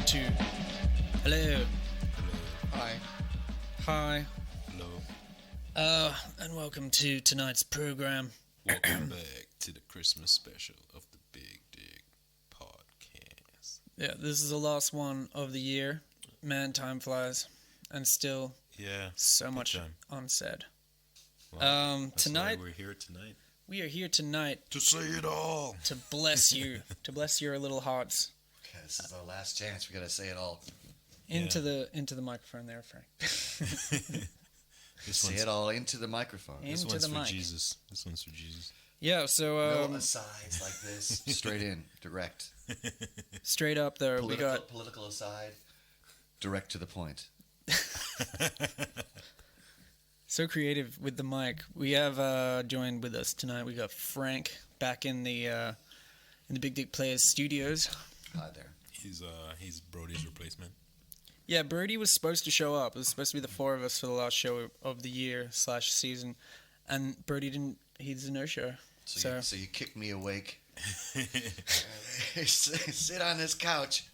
to. Hello. Hi. Hi. Hello. And welcome to tonight's program. Welcome back to the Christmas special of the Big Dig Podcast. Yeah, this is the last one of the year. Man, time flies. And still Yeah. so big much time. unsaid. Well, that's tonight- why we're here tonight. We are here tonight To say it all. to bless you, to bless your little hearts. Okay, this is our last chance. We gotta say it all. Into the microphone there, Frank. This Say one's, it all into the microphone. Into this one's the for mic. Jesus. This one's for Jesus. Yeah, so No asides like this. Straight in, direct. straight up there, we got Political aside, direct to the point. so creative with the mic. We have joined with us tonight. We got Frank back in the Big Dick Players studios. Hi there. He's Brody's replacement. Yeah, Brody was supposed to show up. It was supposed to be the four of us for the last show of the year / season, and Brody didn't. He's a no-show. So you kick me awake. Sit on this couch.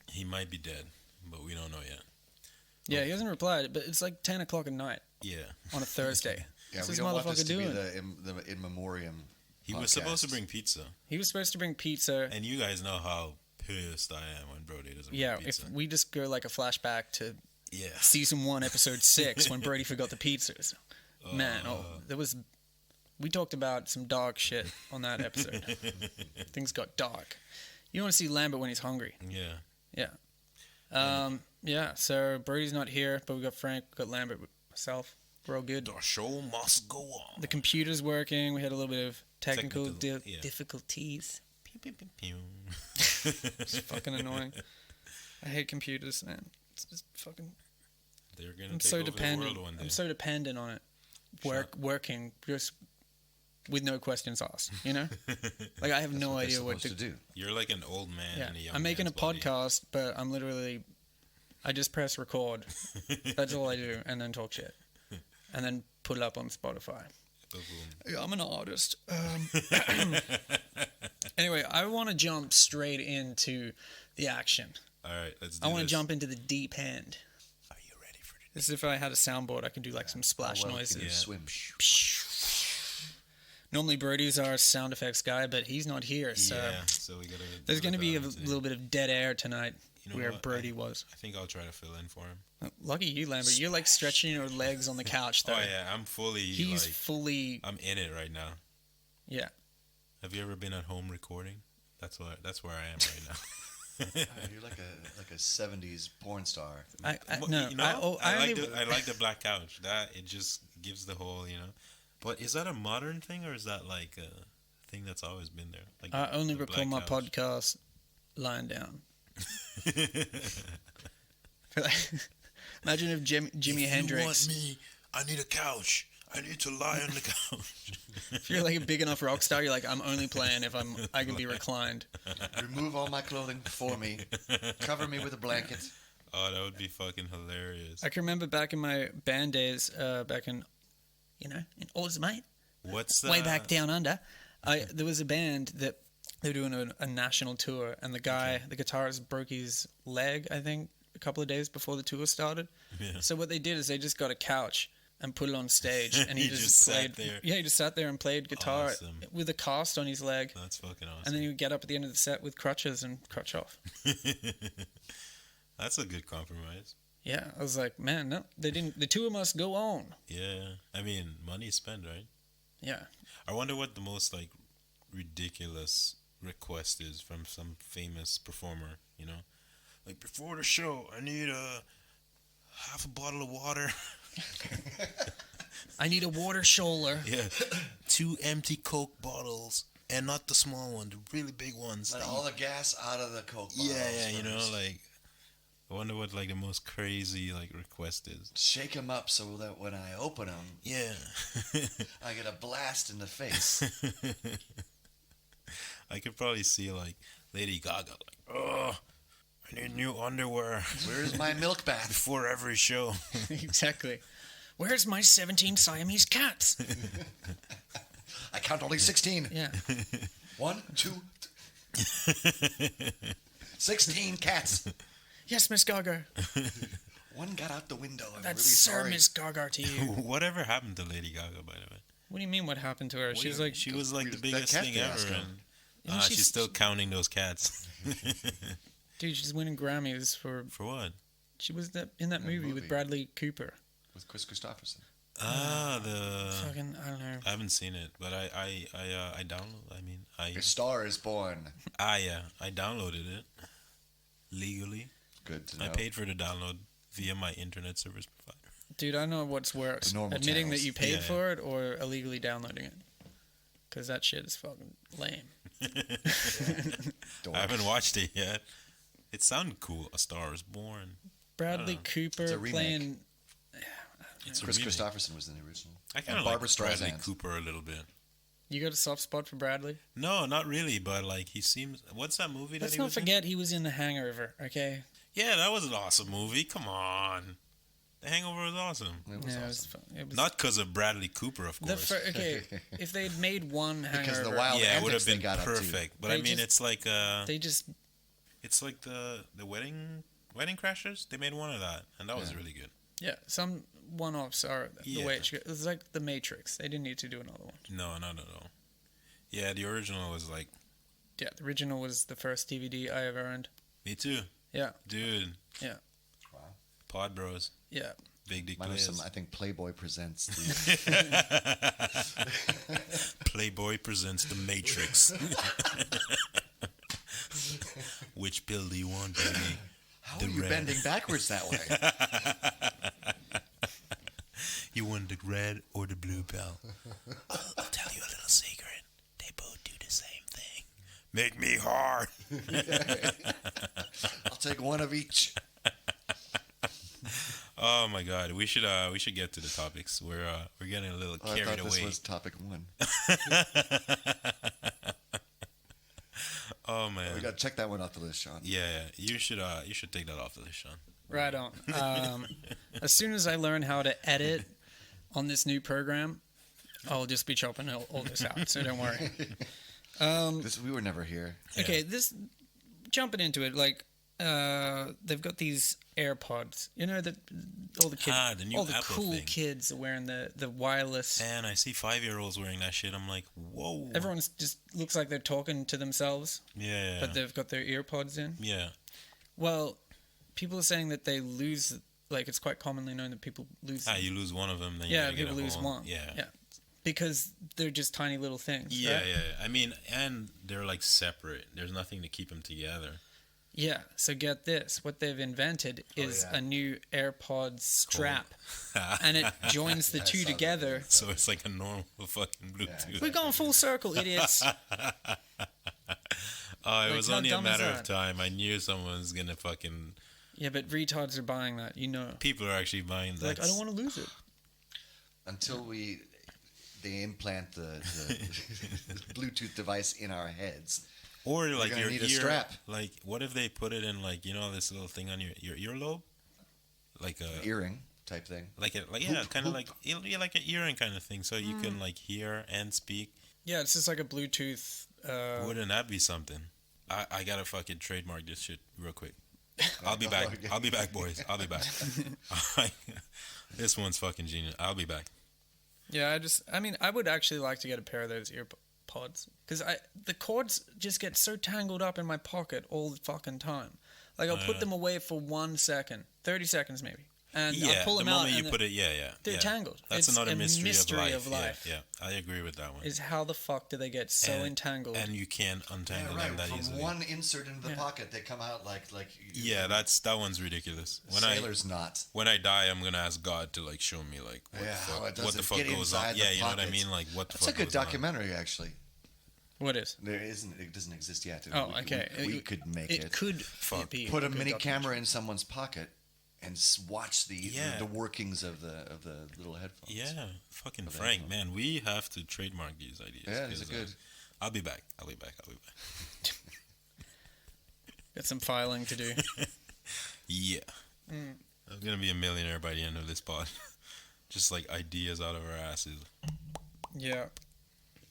He might be dead, but we don't know yet. Yeah, he hasn't replied, but it's like 10 o'clock at night Yeah. on a Thursday. Yeah, What's we this don't want this motherfucker to be doing? the in memoriam. He was supposed to podcast. bring pizza, He was supposed to bring pizza. and you guys know how pissed I am when Brody doesn't Yeah, bring pizza. if we just go like a flashback to Yeah. season 1, episode 6, when Brody forgot the pizzas. Man, we talked about some dark shit on that episode. Things got dark. You want to see Lambert when he's hungry. Yeah. Yeah, so Brody's not here, but we got Frank, we got Lambert, myself. We're all good. The show must go on. The computer's working. We had a little bit of technical Yeah. difficulties. Pew, pew, pew, pew. It's fucking annoying. I hate computers, man. It's just fucking. They're gonna I'm take so over the dependent. world one day. I'm so dependent on it. Working just with no questions asked. You know, like I have no What they're idea what supposed to do. You're like an old man Yeah, in a young I'm making a man's body. podcast, but I'm literally. I just press record. That's all I do, and then talk shit, and then put it up on Spotify. Boom. Yeah, I'm an artist. Anyway, I want to jump straight into the action. All right, let's do I want to this. jump into the deep end. Are you ready for it? This is if I had a soundboard, I could do like some splash Well, noises. can you Yeah. swim. Normally, Brody's our sound effects guy, but he's not here, so Yeah, so we gotta. there's going to be a balance it. little bit of dead air tonight You know where what? Brody was. I think I'll try to fill in for him. Lucky you, Lambert. You're like stretching your legs on the couch, though. Oh yeah, I'm fully He's like fully, I'm in it right now. yeah. Have you ever been at home recording? That's where I am right now. You're like a 70s porn star. No, You know, I like only- I like the black couch. That it just gives the whole, you know. But is that a modern thing or is that like a thing that's always been there? Like I only the record my black couch? podcast lying down. Imagine if Jimi Hendrix. You want me? I need a couch. I need to lie on the couch. If you're like a big enough rock star, you're like, I'm only playing if I can be reclined. Remove all my clothing for me. Cover me with a blanket. Oh, that would be fucking hilarious. I can remember back in my band days, back in Oz, mate, What's that? way back down under. There was a band that they were doing a national tour, and the guitarist, broke his leg, I think, a couple of days before the tour started. Yeah. So what they did is they just got a couch and put it on stage, and he He just just played. sat there. Yeah, he just sat there and played guitar Awesome. with a cast on his leg, That's fucking awesome. and then he would get up at the end of the set with crutches and crutch off. That's a good compromise. Yeah, I was like, man, no, they didn't. The tour must go on. Yeah, I mean, money spent, right? Yeah, I wonder what the most like ridiculous request is from some famous performer. You know, like before the show, I need half a bottle of water. I need a water shoulder. Yeah, 2 empty Coke bottles, and not the small one, the really big ones. Let that all the gas out of the Coke you- bottles. yeah, you know, first. like I wonder what like the most crazy like request is. Shake them up so that when I open them, Yeah. I get a blast in the face. I could probably see like Lady Gaga like, oh, I need new underwear Where's my milk bath? before every show. Exactly. Where's my 17 Siamese cats? I count only 16. Yeah. 1, 2, 16 cats. Yes, Miss Gaga. One got out the window. I'm That's really Sir sorry. Miss Gaga to you. Whatever happened to Lady Gaga, by the way? What do you mean? What happened to her? She's like, she was like the that biggest cat thing fiasco. ever. And, Isn't she she's still counting those cats. dude, she's winning Grammys for. For what? She was in that movie with movie. Bradley Cooper. With Chris Christopherson. The Fucking, I don't know. I haven't seen it, but I download. I mean, A Star is Born. I downloaded it legally. Good to know. I paid for the download via my internet service provider. Dude, I know what's worse: The normal admitting channels. that you paid Yeah. for it or illegally downloading it. Because that shit is fucking lame. Dork. I haven't watched it yet. It sounded cool. A Star is Born. Bradley It's Cooper a remake. playing. It's a Chris remake. Christopherson was in the original. I kind And of like Barbra Bradley Streisand. Cooper a little bit. You got a soft spot for Bradley? No, not really, but like he seems. What's that movie that Let's he not was in? forget he was in The Hangover, okay? Yeah, that was an awesome movie. Come on, The Hangover was awesome. It was Yeah, awesome. it was Not because of Bradley Cooper, of the course. okay, if they'd made one Hangover, Because of the wild Yeah, it would have antics they been got up to. perfect. But I They mean, just- it's like they just it's like the Wedding Crashers. They made one of that, and that was Yeah. really good. yeah, some one-offs are the Yeah. way it should go. It's like The Matrix. They didn't need to do another one. No, not at all. Yeah, the original was like Yeah, the original was the first DVD I ever owned. me too. Yeah. Dude. Yeah. Wow. Pod Bros. Yeah. Big Dick Mine was Players. some, I think Playboy presents the Playboy presents The Matrix. Which pill do you want, baby? How The are you red. bending backwards that way? You want the red or the blue pill? I'll tell you a little secret. They both do the same thing. Make me hard. I'll take one of each. Oh my God, we should get to the topics. We're getting a little Oh, I carried thought this away. was topic one. Oh man. We got to check that one off the list, Sean. Yeah, you should take that off the list, Sean. Right on. As soon as I learn how to edit on this new program, I'll just be chopping all this out. So don't worry. We were never here. Okay, this jumping into it, like they've got these AirPods. You know that all the kids, The new all the Apple cool thing. kids are wearing the wireless. And I see 5-year-olds wearing that shit. I'm like, whoa. Everyone's just looks like they're talking to themselves, Yeah. but they've got their earpods in. Yeah. Well, people are saying that they lose. Like it's quite commonly known that people lose. You lose one of them, then Yeah, you gotta people get a lose whole, one. Yeah. Because they're just tiny little things. Yeah, right? yeah. I mean, and they're like separate. There's nothing to keep them together. Yeah. So get this: what they've invented is yeah. a new AirPods strap, and it joins the I two saw that. together. So it's like a normal fucking Bluetooth. We've gone full circle, idiots. It Like, was how only a dumb is matter of that? time. I knew someone was gonna fucking. Yeah, but retards are buying that. You know. People are actually buying that. Like I don't want to lose it. Until they implant the Bluetooth device in our heads. Or like gonna your need ear. a strap. Like, what if they put it in like this little thing on your earlobe, like a Earring type thing. yeah, kind of like like an earring kind of thing, so you can like hear and speak. Yeah, it's just like a Bluetooth. Wouldn't that be something? I gotta fucking trademark this shit real quick. I'll be back. Okay. I'll be back, boys. I'll be back. This one's fucking genius. I'll be back. Yeah, I mean, I would actually like to get a pair of those earpods because the cords just get so tangled up in my pocket all the fucking time. Like I'll put them away for 1 second, 30 seconds maybe, and Yeah, I'll pull the them out. moment you and put it, they're yeah. tangled. That's It's another a mystery, of life. life. Yeah, I agree with that one. Is how the fuck do they get so entangled? And you can't untangle them that From easily. one insert into the Yeah. pocket, they come out like Yeah, that one's ridiculous. sailor's knot. When I die, I'm gonna ask God to like show me like what Yeah, how it the fuck, what the doesn't fuck get goes on. inside the Yeah, you know what I pockets. mean. Like what the That's fuck a good goes on. documentary, actually. What is? It doesn't exist yet. Oh, okay. We could make it. It could Fuck. be Put a good mini documentary. camera in someone's pocket and watch the Yeah. the workings of the little headphones. Yeah, fucking Of Frank, that man, we have to trademark these ideas. Yeah, these 'cause, are good. I'll be back. I'll be back. Got some filing to do. Yeah. Mm. I'm gonna be a millionaire by the end of this pod. Just like ideas out of our asses. Yeah.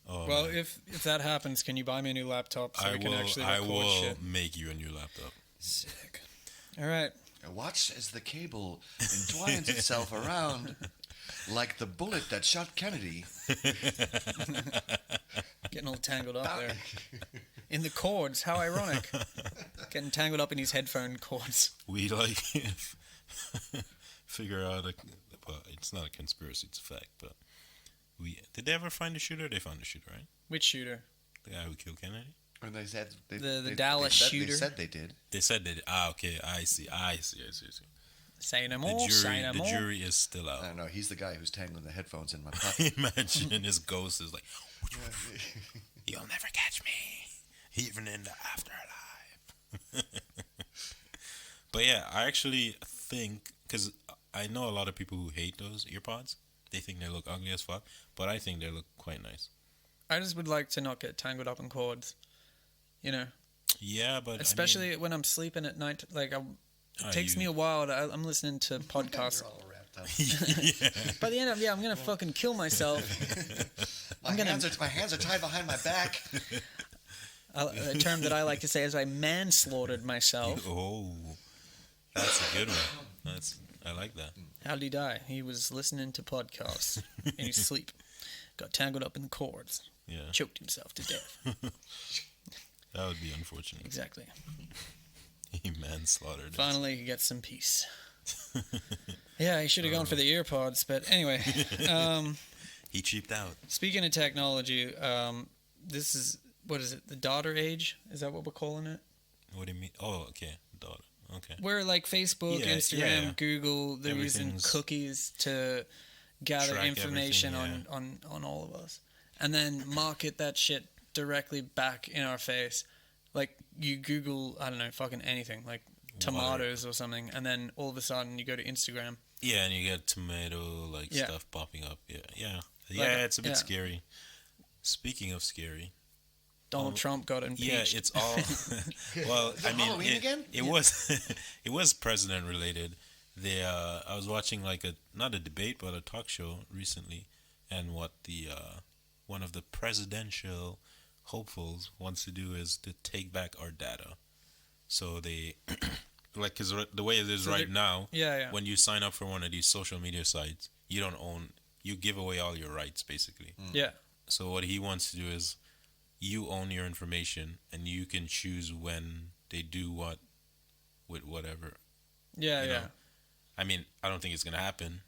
Oh, Well, man. if that happens, can you buy me a new laptop so we can actually I record will shit? make you a new laptop. Sick. All right. Watch as the cable entwines itself around like the bullet that shot Kennedy. Getting all tangled up there. In the cords. How ironic. Getting tangled up in his headphone cords. We like figure out well, it's not a conspiracy, it's a fact, but did they ever find the shooter? They found the shooter, right? Which shooter? The guy who killed Kennedy? And they said The Dallas shooter. They said they did. They said they did. Okay, I see. Say no The more, say no the more. jury is still I out. don't know. He's the guy who's tangling the headphones in my pocket. Imagine his ghost is like, you'll never catch me, even in the afterlife. But yeah, I actually think, because I know a lot of people who hate those earpods. They think they look ugly as fuck, but I think they look quite nice. I just would like to not get tangled up in cords. You know? Yeah, but Especially when I'm sleeping at night. Like, it takes me a while. I'm listening to podcasts. You're all wrapped up. yeah. By the end of I'm going to fucking kill myself. My hands are tied behind my back. A term that I like to say is I manslaughtered myself. Oh, that's a good one. I like that. How did he die? He was listening to podcasts in his sleep. Got tangled up in the cords. Yeah, Choked himself to death. that would be unfortunate. Exactly. He manslaughtered. Finally, he gets some peace. Yeah, he should have gone for the earpods. But anyway, He cheaped out. speaking of technology, this is, what is it? The daughter age? Is that what we're calling it? What do you mean? Oh, okay, daughter. Okay. Where like Facebook, Yeah, Instagram, yeah. Google, they're using Everything's- cookies to gather Track information everything, on all of us, and then market that shit directly back in our face. Like you Google, I don't know, fucking anything, like tomatoes or something, and then all of a sudden you go to Instagram. Yeah, and you get tomato Yeah. stuff popping up. Yeah. Like, It's a bit yeah. scary. Speaking of scary, Donald Trump got impeached. yeah, it's all. Well, Is it I mean, Halloween again? it was it was president related. I was watching like not a debate but a talk show recently, and what the one of the presidential hopefuls wants to do is to take back our data. So they like, because the way it is So right they're- now, yeah. when you sign up for one of these social media sites, you don't own. You give away all your rights basically. Yeah. So what he wants to do is you own your information and you can choose when they do what with whatever. Yeah, You yeah. know? I mean, I don't think it's going to happen,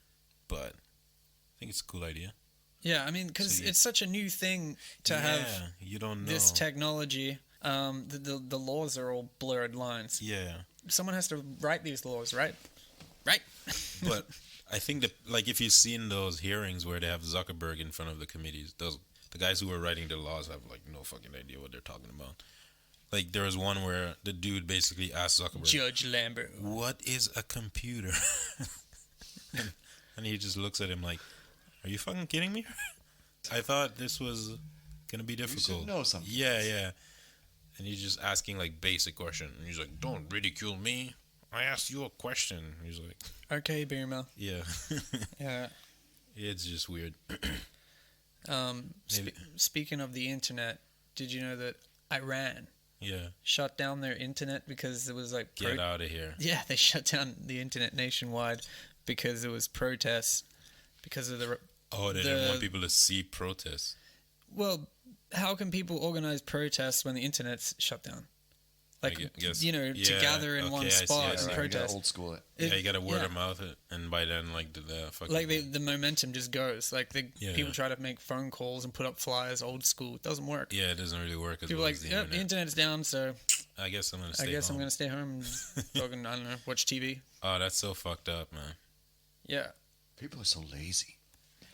but I think it's a cool idea. Yeah, I mean, because So you- it's such a new thing to have you don't know. this technology. The laws are all blurred lines. Yeah. Someone has to write these laws, right? Right. But I think that, like, if you've seen those hearings where they have Zuckerberg in front of the committees, the guys who are writing the laws have like no fucking idea what they're talking about. Like, there was one where the dude basically asked Zuckerberg, Judge Lambert. "What is a computer?" and he just looks at him like, "Are you fucking kidding me?" I thought this was gonna be difficult. should know something. Yeah. And he's just asking like basic question. And he's like, "Don't ridicule me. I asked you a question." He's like, Okay, Boomer. "Yeah." Yeah. It's just weird. Maybe. Speaking of the internet, did you know that Iran Yeah. shut down their internet because it was like Get out of here. Yeah, they shut down the internet nationwide because it was protests because of the Oh, they didn't want people to see protests. well, how can people organize protests when the internet's shut down? Like, guess- you know, to yeah, gather in okay, one I see, spot I and see. You protest. gotta old school it. Yeah, you got to word yeah. of mouth it, and by then, like the fucking Like the momentum just goes. Like Yeah. people try to make phone calls and put up flyers, old school. It doesn't work. yeah, it doesn't really work as People well are like, as the yep, the internet. internet's down, so I guess I'm gonna stay I guess home. I'm gonna stay home and fucking, I don't know, watch TV. Oh, that's so fucked up, man. Yeah. People are so lazy.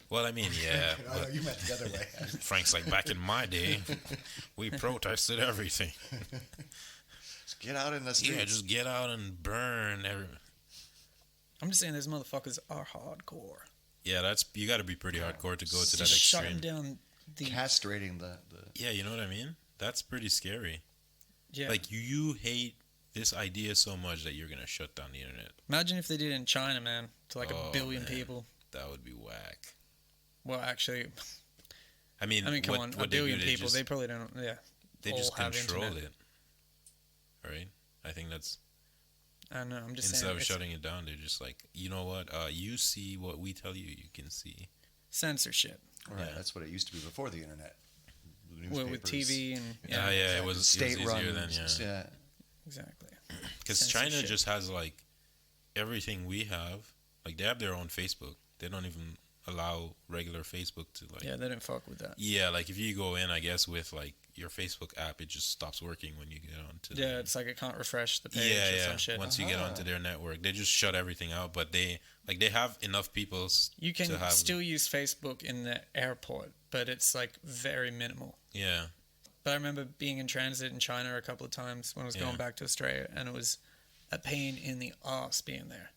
Well, I mean, yeah, I know but you meant the other way. Frank's like, back in my day, we protested everything. Just get out in the streets. Yeah, just get out and burn every. I'm just saying, those motherfuckers are hardcore. Yeah, you got to be pretty hardcore to go to that Just shutting extreme. down the castrating the Yeah, you know what I mean? That's pretty scary. yeah. Like you hate this idea so much that you're gonna shut down the internet. Imagine if they did it in China, man, to like Oh, a billion man. people. That would be whack. Well, actually, I mean, come what, on, what a billion they do, people, they probably don't. Yeah, they all just have control internet. it, right? I think that's I don't know. I'm just Instead saying. of It's shutting it down, they're just like, you know what? You see what we tell you, you can see. censorship. Right, Yeah. that's what it used to be before the internet. Well, with Newspapers. TV and Yeah, it was state-run. easier then, Yeah. exactly. Because China Censorship. just has like everything we have. Like they have their own Facebook. They don't even allow regular Facebook to like. Yeah, they didn't fuck with that. Yeah, like if you go in, I guess with like your Facebook app, it just stops working when you get onto. Yeah, it's like it can't refresh the page yeah, or yeah. some shit. Once you get onto their network, they just shut everything out. But they have enough people. You can to have, still use Facebook in the airport, but it's like very minimal. Yeah, But I remember being in transit in China a couple of times when I was Yeah. going back to Australia, and it was a pain in the ass being there.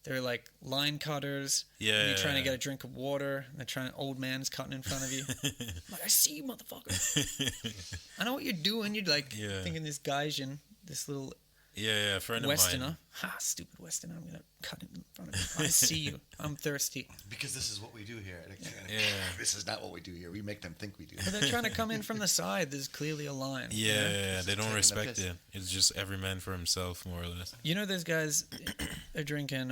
They're like line cutters. yeah. And you're trying to get a drink of water, and they're trying. Old man's cutting in front of you. I'm like, I see you, motherfucker. I know what you're doing. You're like Yeah. thinking this Gaijin, this little yeah, a friend of Westerner. mine. Ha, stupid Westerner. I'm gonna cut it in front of you. I see you. I'm thirsty. Because this is what we do here. Yeah. This is not what we do here. We make them think we do. But they're trying to come in from the side. There's clearly a line. Yeah, they don't Taking the respect piss. it. It's just every man for himself, more or less. You know, those guys are drinking.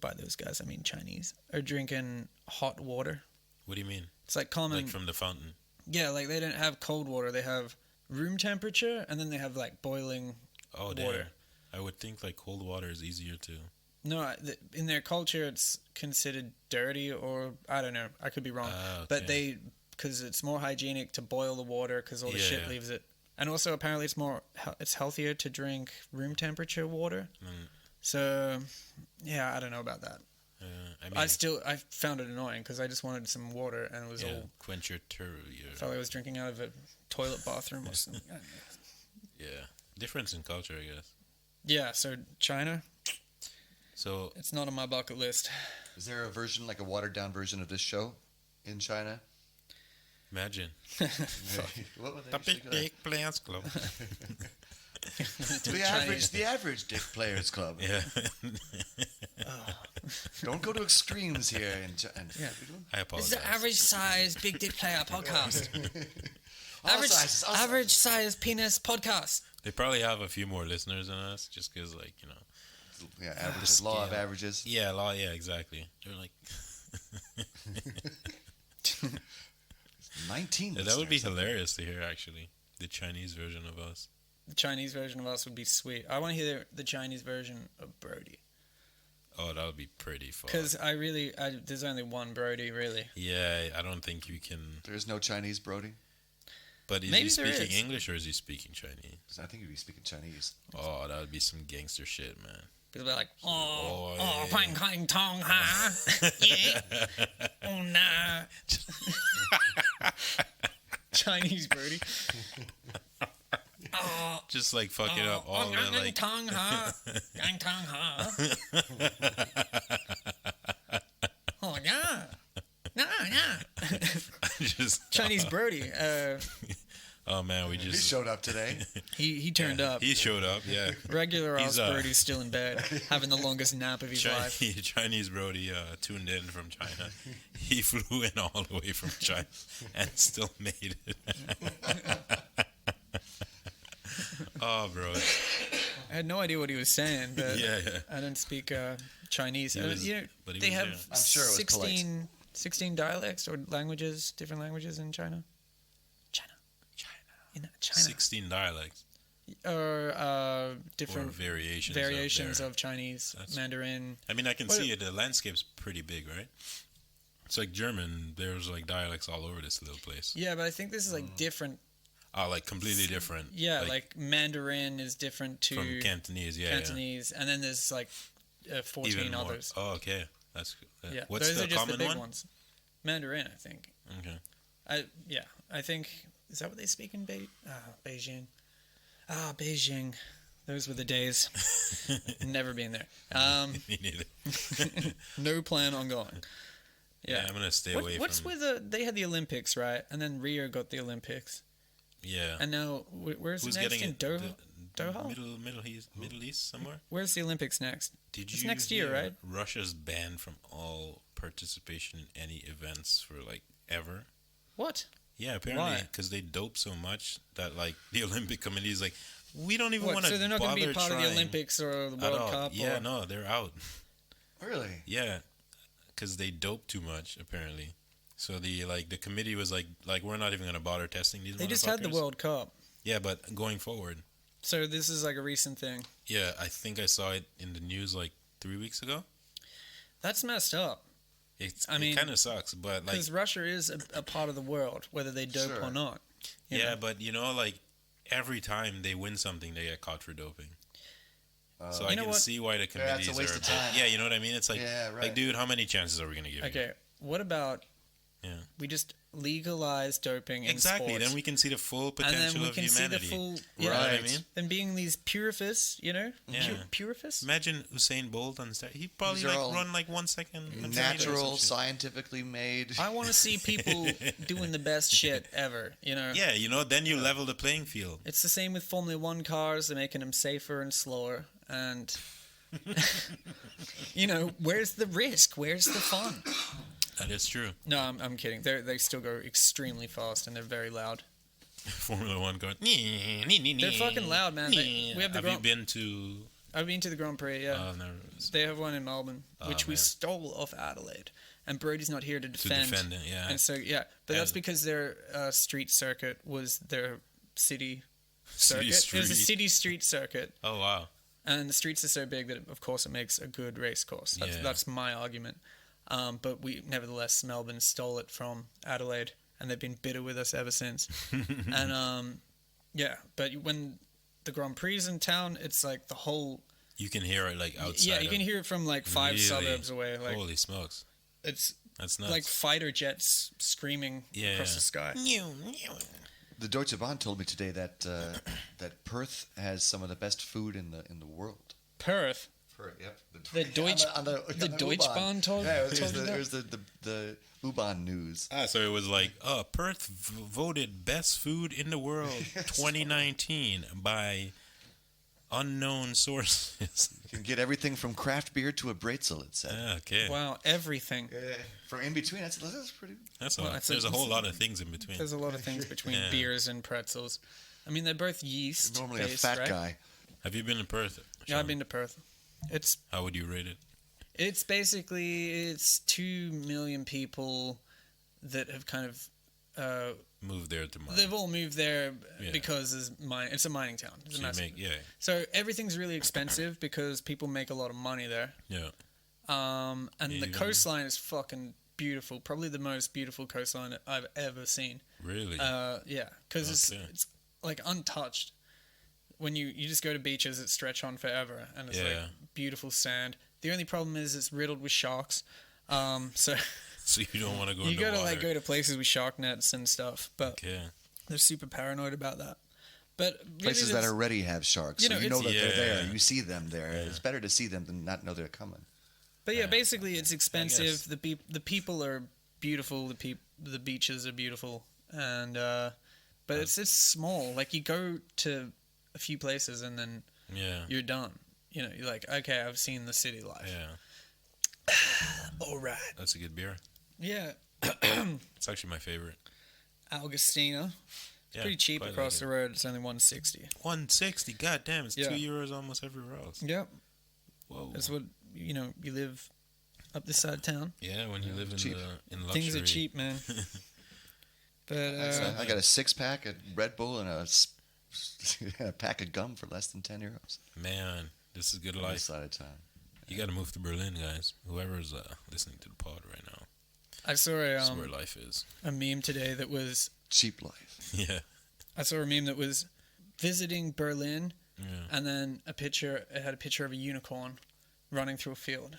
By those guys, I mean Chinese. Are drinking hot water. What do you mean? It's like common. Like from the fountain? Yeah, like they don't have cold water. They have room temperature, and then they have like boiling. Oh, Water. damn. I would think like cold water is easier too. No, in their culture, it's considered dirty, or I don't know. I could be wrong. Ah, But okay. because it's more hygienic to boil the water, because all the Yeah, shit yeah. leaves it. And also, apparently, it's healthier to drink room temperature water. Mm. So, yeah, I don't know about that. I mean, I found it annoying because I just wanted some water, and it was yeah, all quench your felt like I was drinking out of a toilet bathroom or something. I don't know. Yeah, difference in culture, I guess. Yeah, so China, So it's not on my bucket list. Is there a version, like a watered down version of this show in China? imagine What would they the usually Big call Dick Players Club. it? The average Dick Players Club. Yeah, Don't go to extremes here. Yeah. I apologize. size big dick player podcast. All sizes, all average size penis podcast. They probably have a few more listeners than us, just because, like, you know. Yeah, averages, law of scale. averages. Yeah, yeah, exactly. They're like, 19. that would be listeners. hilarious to hear. Actually, the Chinese version of us. The Chinese version of us would be sweet. I want to hear the Chinese version of Brody. Oh, that would be pretty fun. Because there's only one Brody, really. Yeah, I don't think you can. There's no Chinese Brody? But is Maybe he there speaking is. English or is he speaking Chinese? 'Cause I think he'd be speaking Chinese. Oh, that would be some gangster shit, man. People be like, Oh, yeah. Huang Kang Tong Ha. Yeah. Oh, nah. Chinese Brody. Oh, Just like fuck it up all the Yang like. Tong Ha. Yang Tong Ha. Oh, yeah. Yeah. just Chinese Brody. Oh man, we He just showed up today. He turned up. He showed up, yeah. Regular He's, ass Brody's still in bed, having the longest nap of his life. Chinese Brody tuned in from China. He flew in all the way from China and still made it. Oh, bro. I had no idea what he was saying, but Yeah. I don't speak Chinese. He was- You know, but he they was have there. I'm sure it was polite. 16 dialects or languages, different languages in China. In China. 16 dialects Or or different variations. of Chinese, That's- Mandarin. I mean, I can What- see it. The landscape's pretty big, right? It's like German. There's like dialects all over this little place. Yeah, but I think this is like different. Oh, like completely different. Yeah, like Mandarin is different to from Cantonese. Yeah, Cantonese, and then there's like 14 Even more. others. Oh, okay. That's good. Yeah, What's those the are just common the big one? ones. Mandarin, I think. Okay. I think is that what they speak in Beijing? Beijing. Those were the days. Never been there. Me neither. No plan on going. Yeah, I'm gonna stay away what's from. with they had the Olympics, right? And then Rio got the Olympics, Yeah. and now where's Who's it next getting in it? Doha? The Doha? Middle East somewhere. Where's the Olympics next? Did It's you next year, hear right? Russia's banned from all participation in any events for like ever. What? Yeah, apparently Why? because they dope so much that like the Olympic Committee is like, We don't even What? want to. So they're not going to be part of the trying Olympics or the at World all. Cup? Yeah, or... no, they're out. Really? Yeah, because they dope too much apparently. So the committee was like we're not even gonna bother testing these. They just had the motherfuckers. World Cup. Yeah, but going forward. So this is like a recent thing. Yeah, I think I saw it in the news like 3 weeks ago. That's messed up. It mean, kind of sucks, but like Because Russia is a part of the world, whether they dope Sure. or not. you yeah, know? but like every time they win something, they get caught for doping. So I You know can what? see why the it's a committees waste are. of time. Yeah, you know what I mean. It's like, Yeah, right. like, dude, how many chances are we gonna give you? Okay, what about Yeah. we just legalize doping in Exactly. sports? Then we can see the full and potential then we of can humanity. see the full. You Yeah, know what I Right. mean? Them being these purifists, you know? Yeah. Purifists? Imagine Usain Bolt on stage. He probably These are all run like 1 second. per meter or Natural, some shit. scientifically made. I want to see people doing the best shit ever, you know? Yeah, then you level the playing field. It's the same with Formula One cars. They're making them safer and slower. And, where's the risk? Where's the fun? That is true. No, I'm kidding. They still go extremely fast and they're very loud. Formula One car. They're fucking loud, man. We have the Have you Grand- been to? I've been to the Grand Prix, yeah. No, They have one in Melbourne, which we man. stole off Adelaide. And Brody's not here to to defend. defend it. Yeah. And so, yeah. But that's And- because their street circuit was their city City circuit. It was a street. city street circuit. Oh wow. And the streets are so big that, of course, it makes a good race course. Yeah. That's my argument. But nevertheless, Melbourne stole it from Adelaide, and they've been bitter with us ever since. And yeah, but when the Grand Prix is in town, it's like the whole. You can hear it like outside. Yeah, you can hear it from like 5 Really? suburbs away. Like Holy smokes. it's That's nuts. like fighter jets screaming Yeah. across the sky. The Deutsche Bahn told me today that that Perth has some of the best food in the world. Perth. Perth, yep. The Deutsche- on the Deutsche Bahn told Yeah, it you that? was the U-Bahn news. So it was like, Perth voted best food in the world 2019 by unknown sources. You can get everything from craft beer to a bratzel. It said. Okay. Wow, everything. Yeah, from in between. That's pretty. That's Well, all. that's There's a whole it's- lot of things in between. There's a lot of things between Yeah. beers and pretzels. I mean, they're both yeast. Normally a based, fat right? guy. Have you been to Perth? Yeah, I've Sean? been to Perth. How would you rate it? It's basically 2 million people that have kind of Move there to mine. they've all moved there Yeah. because it's a mining town. It's a So you massive- make, yeah, so everything's really expensive because people make a lot of money there. yeah. And the Even- coastline is fucking beautiful. Probably the most beautiful coastline that I've ever seen. Really? Yeah, because Okay. it's like untouched. When you just go to beaches that stretch on forever, and it's Yeah. like beautiful sand. The only problem is it's riddled with sharks. So So you don't want to go you in the gotta water. like go to places with shark nets and stuff. But Okay. they're super paranoid about that. But really Places that that's- already have sharks, You so know, you know that it's- they're there. Yeah. You see them there. It's better to see them than not know they're coming. But yeah, basically it's guess. expensive. The people are beautiful. The beaches are beautiful, and but it's small. Like you go to a few places and then Yeah. you're done. You know, you're like, okay, I've seen the city life. Yeah. All right. That's a good beer. Yeah, It's actually my favorite. Augustina. Yeah, Pretty cheap quite across like the it. road. It's only 160. 160. God damn, it's Yeah. €2 almost everywhere else. Yep. Whoa. That's what you live up this side of town. Yeah, when you live in cheap. in luxury. Things are cheap, man. But I got a 6-pack of Red Bull and a pack of gum for less than €10. Man, this is good On life. this side of town. You got to move to Berlin, guys. Whoever's listening to the pod right now. I saw This is where life is. a meme today that was Cheap life. Yeah. I saw a meme that was visiting Berlin, Yeah. and then it had a picture of a unicorn running through a field,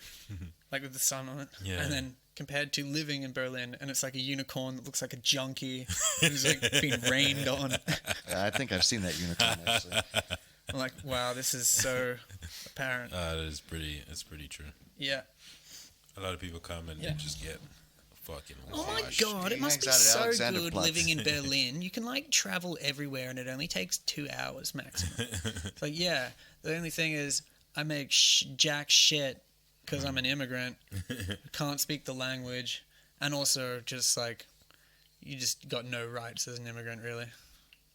like with the sun on it. Yeah. And then compared to living in Berlin, and it's like a unicorn that looks like a junkie who's like being rained on. I think I've seen that unicorn actually. I'm like, wow, this is so apparent. It's pretty true. Yeah. A lot of people come and Yeah. just get fucking Oh my washed. god, it He must be hangs out at so good Alexanderplatz. living in Berlin. You can like travel everywhere and it only takes 2 hours maximum. It's like, yeah, the only thing is I make jack shit because I'm an immigrant, can't speak the language, and also just like, you just got no rights as an immigrant, really.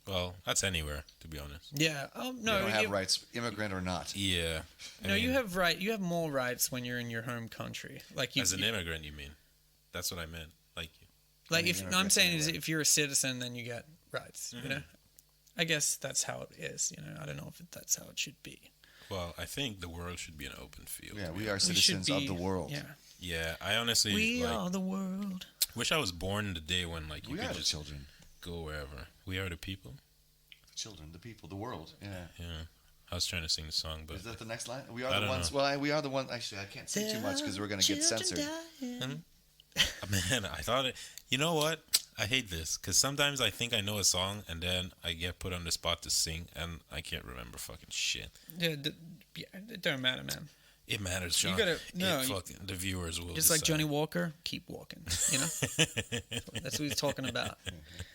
Well, that's anywhere, to be honest. Yeah. Oh You no. don't have rights, immigrant or not. Yeah. I No, mean, you have right. You have more rights when you're in your home country. Like you, as an immigrant, you mean? That's what I meant. Like, like I if mean, no, I'm saying is anyway. if you're a citizen, then you get rights. Mm-hmm. You know. I guess that's how it is. You know. I don't know if that's how it should be. well, I think the world should be an open field. Yeah, to be we are honest. We should citizens be of the world. Yeah. Yeah, I honestly We like, are the world. wish I was born the day when like you We are could the just children. go wherever. We are the people. The children, the people, the world. Yeah. Yeah. I was trying to sing the song, but Is that the next line? We I are the don't ones. know. Well, we are the ones. Actually, I can't say too much because we're going to get censored. man, I thought it. You know what? I hate this because sometimes I think I know a song and then I get put on the spot to sing and I can't remember fucking shit. Yeah, it don't matter, man. It matters, Sean. gotta- no, you- the viewers will. Just like decide. Johnny Walker, keep walking. You know, that's what he's talking about.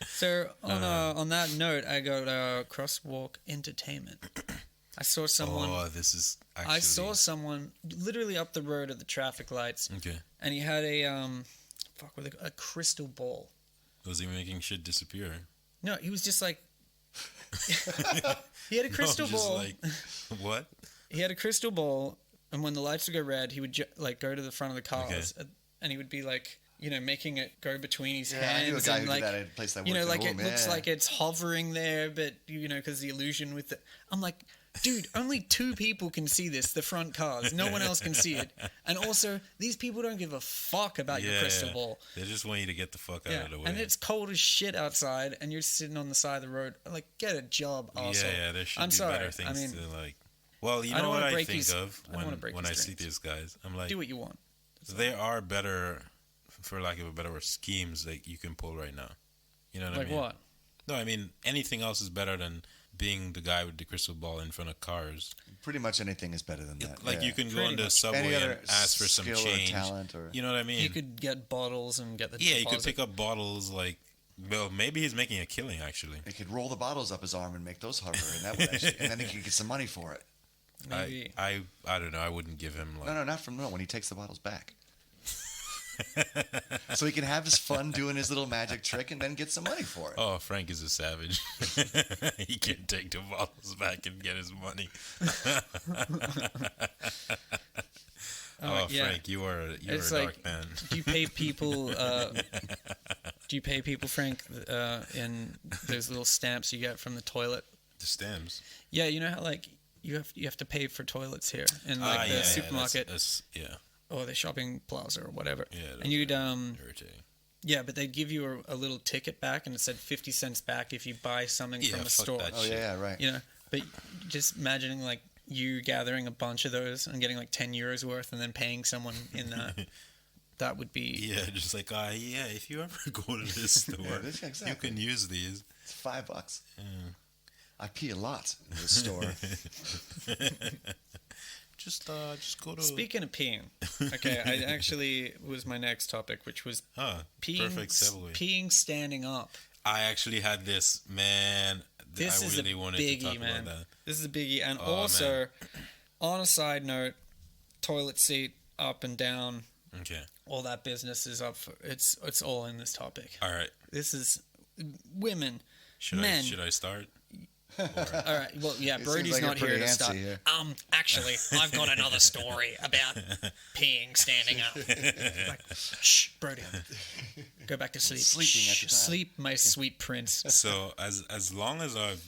So on that note, I got Crosswalk Entertainment. I saw someone. Oh, this is. Actually, I saw someone literally up the road at the traffic lights, Okay. and he had a crystal ball. Was he making shit disappear? No, he was just like. He had a crystal No, just ball. like, what? He had a crystal ball, and when the lights would go red, he would like go to the front of the cars, and he would be like, you know, making it go between his Yeah, I hands. knew a guy and who like, did that at a place I you know, worked like in. it looks like it's hovering there, but you know, because the illusion with the. I'm like, dude, only 2 people can see this, the front cars. No one else can see it. And also, these people don't give a fuck about your crystal ball. They just want you to get the fuck out Yeah, of the way. and it's cold as shit outside, and you're sitting on the side of the road. Like, get a job, asshole. Yeah, there should I'm be sorry. better things I mean, to like. Well, you I know don't what wanna I break think his- of I don't wanna break when his I see dreams. these guys. I'm like, do what you want. they are better, for lack of a better word, schemes that you can pull right now. You know what Like I mean? what? No, I mean anything else is better than being the guy with the crystal ball in front of cars. Pretty much anything is better than that. Like yeah. you can go Pretty on the much. subway Any and other ask for some skill change. or talent or You know what I mean? You could get bottles and get the yeah, you could deposit. pick up bottles like. Well, maybe he's making a killing actually. he could roll the bottles up his arm and make those hover, and that would actually, and then he could get some money for it. Maybe. I don't know. I wouldn't give him like. No, not from when he takes the bottles back. So he can have his fun doing his little magic trick and then get some money for it. Oh, Frank is a savage. He can take the bottles back and get his money. Oh, yeah. Frank, you are a It's dark like- man. Do you pay people? Do you pay people, Frank, in those little stamps you get from the toilet? The stems. Yeah, you know how like you have to pay for toilets here in like the supermarket Yeah, or the shopping plaza or whatever. Yeah, those and you'd irritating. yeah, but they'd give you a little ticket back, and it said 50 cents back if you buy something Yeah, from a fuck store. that Oh yeah, right. You know, but just imagining like you gathering a bunch of those and getting like 10 euros worth, and then paying someone in that. That would be Yeah, just like yeah. If you ever go to this store, this- you exactly. can use these. It's $5. Yeah. I pee a lot in this store. Just go to. Speaking of peeing, okay, I actually was my next topic, which was peeing. Perfect segue. Peeing standing up. I actually had this, man. This I is really a wanted biggie, to talk man. about that. This is a biggie, and Oh, also, on a side note, toilet seat up and down, Okay. all that business is up. It's all in this topic. All right. This is women. Should Men. I start? All right. Well, yeah, It Brody's seems like not you're here pretty to start. antsy here. Actually, I've got another story about peeing standing up. Like, shh, Brody, go back to sleep. Sleeping at the Shh, time. sleep, my sweet prince. So as long as I've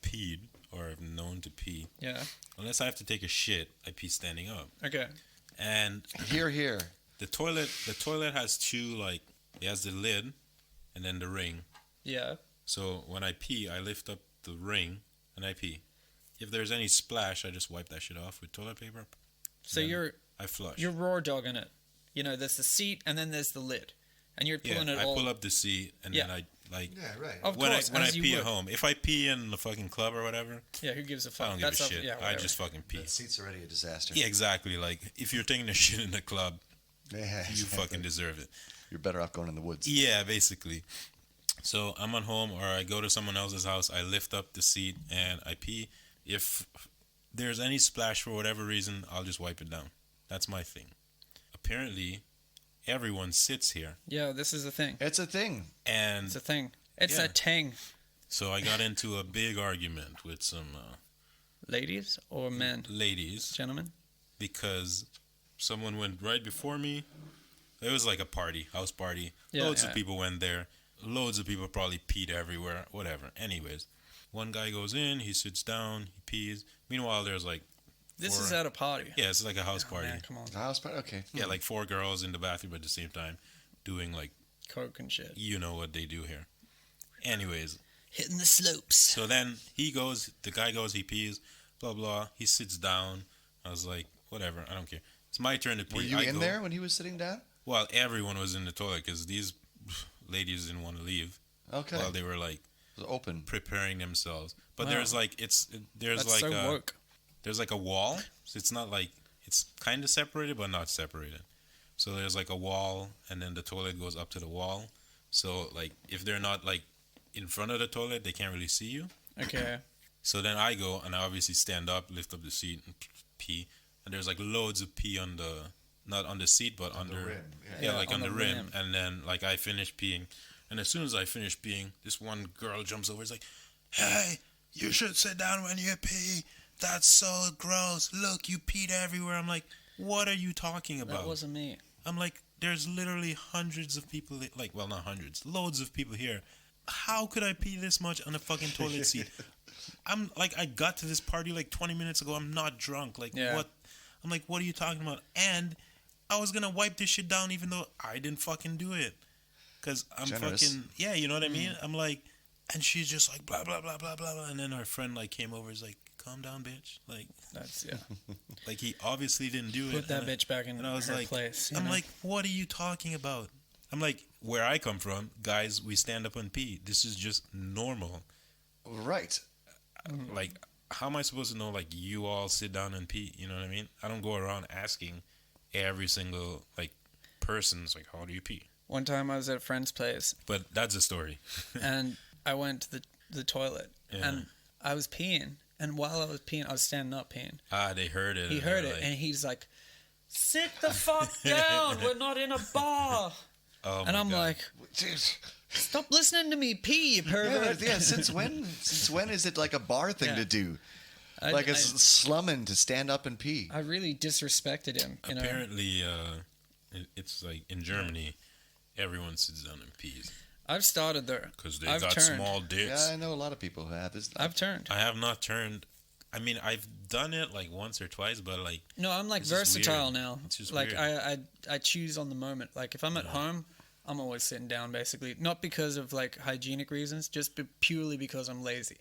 peed or I've known to pee, Yeah. unless I have to take a shit, I pee standing up. Okay. And Here. the toilet has two, like, it has the lid and then the ring. Yeah. So when I pee, I lift up the ring and I pee. If there's any splash, I just wipe that shit off with toilet paper. So Then I flush. you're raw dogging it. You know, there's the seat and then there's the lid, and you're pulling it I all. pull up the seat and Yeah. then I like Yeah, right. Of when course, I as you pee would. at home. If I pee in the fucking club or whatever, Yeah, who gives a I fuck? don't give a up- shit. Yeah, I whatever. just fucking pee. That seat's already a disaster. Yeah, exactly. Like if you're taking a shit in the club, Yeah, you exactly. fucking deserve it. You're better off going in the woods. Yeah, basically. So I'm at home or I go to someone else's house, I lift up the seat and I pee. If there's any splash for whatever reason, I'll just wipe it down. That's my thing. Apparently, everyone sits here Yeah, this is a thing. It's a thing. and It's a thing. It's Yeah. a ting. So I got into a big argument with some Ladies or men? ladies Gentlemen? because someone went right before me. It was like a party, house party. Yeah, Loads yeah. of people went there. Loads of people probably peed everywhere, whatever. Anyways, one guy goes in, he sits down, he pees. Meanwhile, there's like, This Or- is at a party. yeah, it's like a house Oh, party. man, come on. The house party? Okay. Yeah, like 4 girls in the bathroom at the same time doing like, Coke and shit. you know what they do here. Anyways, Hitting the slopes. so then the guy goes, he pees, blah, blah. He sits down. I was like, whatever, I don't care. It's my turn to pee. Were you I in go. there when he was sitting down? Well, everyone was in the toilet because these ladies didn't want to leave Okay. while they were like It was open. preparing themselves. But Wow. there's like there's That's like so a, woke. there's like a wall. So it's not like it's kind of separated but not separated. So there's like a wall and then the toilet goes up to the wall. So like if they're not like in front of the toilet, they can't really see you. Okay. So then I go and I obviously stand up, lift up the seat and pee. And there's like loads of pee on the not on the seat but On the under rim, yeah, Yeah, like on on the the rim. rim. And then like I finish peeing. And as soon as I finish peeing, this one girl jumps over. It's like, "Hey, you should sit down when you pee. That's so gross. Look, you peed everywhere." I'm like, "What are you talking about?" That wasn't me. I'm like, "There's literally hundreds of people. Like, well, not hundreds, loads of people here. How could I pee this much on a fucking toilet seat?" I'm like, I got to this party like 20 minutes ago. I'm not drunk. Like, Yeah. what? I'm like, what are you talking about? And I was gonna wipe this shit down even though I didn't fucking do it. Cause I'm Generous. fucking yeah, you know what I mean? I'm like, and she's just like blah blah blah blah blah blah. And then her friend like came over, is like, "Calm down, bitch." That's, yeah. Like he obviously didn't do it. Put that And I- bitch back in and I was her like, place. you I'm know? like, what are you talking about? I'm like, where I come from, guys, we stand up and pee. This is just normal. Right. Like, how am I supposed to know, like, you all sit down and pee? You know what I mean? I don't go around asking every single, like, person's like, how do you pee? One time I was at a friend's place But that's a story. and I went to the toilet Yeah. and I was peeing. And while I was peeing, I was standing up peeing. They heard it. He and heard they're it like, and he's like, "Sit the fuck down. We're not in a bar." oh And my I'm God. like, Dude. "Stop listening to me pee, you pervert." Yeah, since when? Since when is it like a bar thing Yeah. to do? I, Like it's slumming to stand up and pee. I really disrespected him. You know? apparently, it's like in Germany, everyone sits down and pees I've started there. because they I've got turned. small dicks. Yeah, I know a lot of people who have this. I've turned. I have not turned. I mean, I've done it like once or twice, but like, No, I'm like It's just versatile weird. now. It's just Like weird. I choose on the moment. Like if I'm at home, I'm always sitting down basically. Not because of like hygienic reasons, just purely because I'm lazy.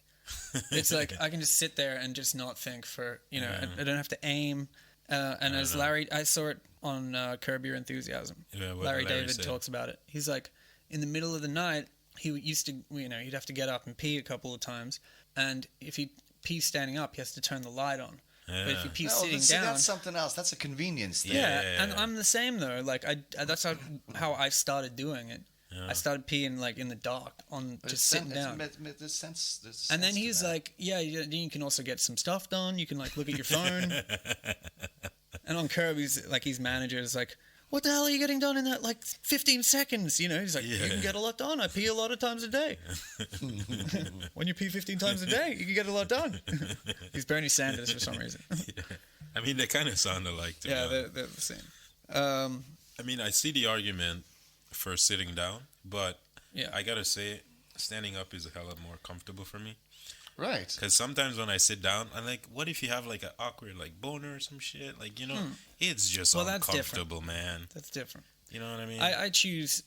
It's like I can just sit there and just not think for, you know, I don't have to aim. And as Larry, I saw it on Curb Your Enthusiasm. yeah, what Larry David said. talks about it. He's like, in the middle of the night, he used to, you know, he'd have to get up and pee a couple of times. And if he pees standing up, he has to turn the light on. But if he Yeah. pees No, sitting see, down... that's something else. That's a convenience thing. Yeah, Yeah. and I'm the same though. Like that's how I started doing it. Yeah. I started peeing like in the dark on But just sitting down. There's sense. There's And then sense to he's that. like, "Yeah, you can also get some stuff done. You can like look at your phone." And on Curb, his manager is like, "What the hell are you getting done in that like 15 seconds?" You know, he's like, "You Yeah. can get a lot done. I pee a lot of times a day. When you pee 15 times a day, you can get a lot done." He's Bernie Sanders for some reason. I mean, they kind of sound alike. To Yeah, me. they're the same. I mean, I see the argument for sitting down, but Yeah. I gotta say, standing up is a hell of more comfortable for me. right. Because sometimes when I sit down, I'm like, what if you have like an awkward like boner or some shit? Like, you know, it's just Well, that's different. uncomfortable, man. That's different. You know what I mean? I choose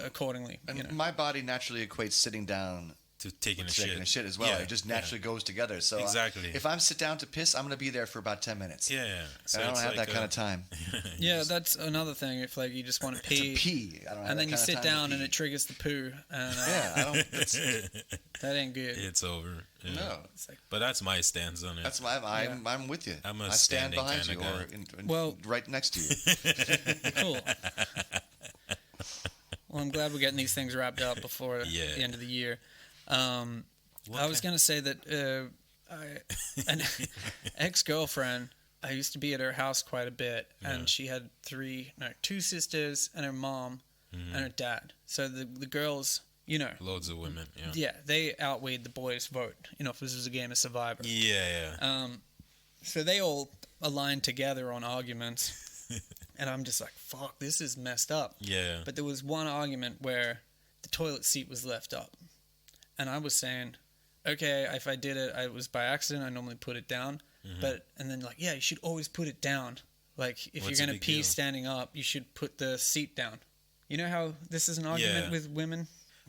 accordingly. And You know. my body naturally equates sitting down to taking a to shit. taking a shit as well. Yeah, It just naturally goes together. So Exactly. if I'm sit down to piss, I'm going to be there for about 10 minutes. Yeah, yeah. So And I don't it's have like that kind of time Yeah, that's another thing. If like you just want to to pee, pee. I don't have and then that you kind of sit time to down and pee. it triggers the poo, and Yeah, I don't. It's, that ain't good. it's over. Yeah. no, It's like, But that's my stance on it. that's my. I'm with you. I'm a I stand standing behind you, kinda or guy. Well- right next to you. cool. Well, I'm glad we're getting these things wrapped up before Yeah. the end of the year. What I was kind- gonna say that an ex-girlfriend. I used to be at her house quite a bit, and she had two sisters and her mom Mm-hmm. and her dad. So the girls you know, Loads of women. Yeah. yeah, they outweighed the boys' vote. You know, if this was a game of Survivor. Yeah. So they all aligned together on arguments, and I'm just like, fuck, this is messed up. Yeah. But there was one argument where the toilet seat was left up, and I was saying, okay, if I did it, it was by accident. I normally put it down, and then like, yeah, you should always put it down. Like if What's you're the gonna big pee deal? standing up, you should put the seat down. You know how this is an argument Yeah. with women.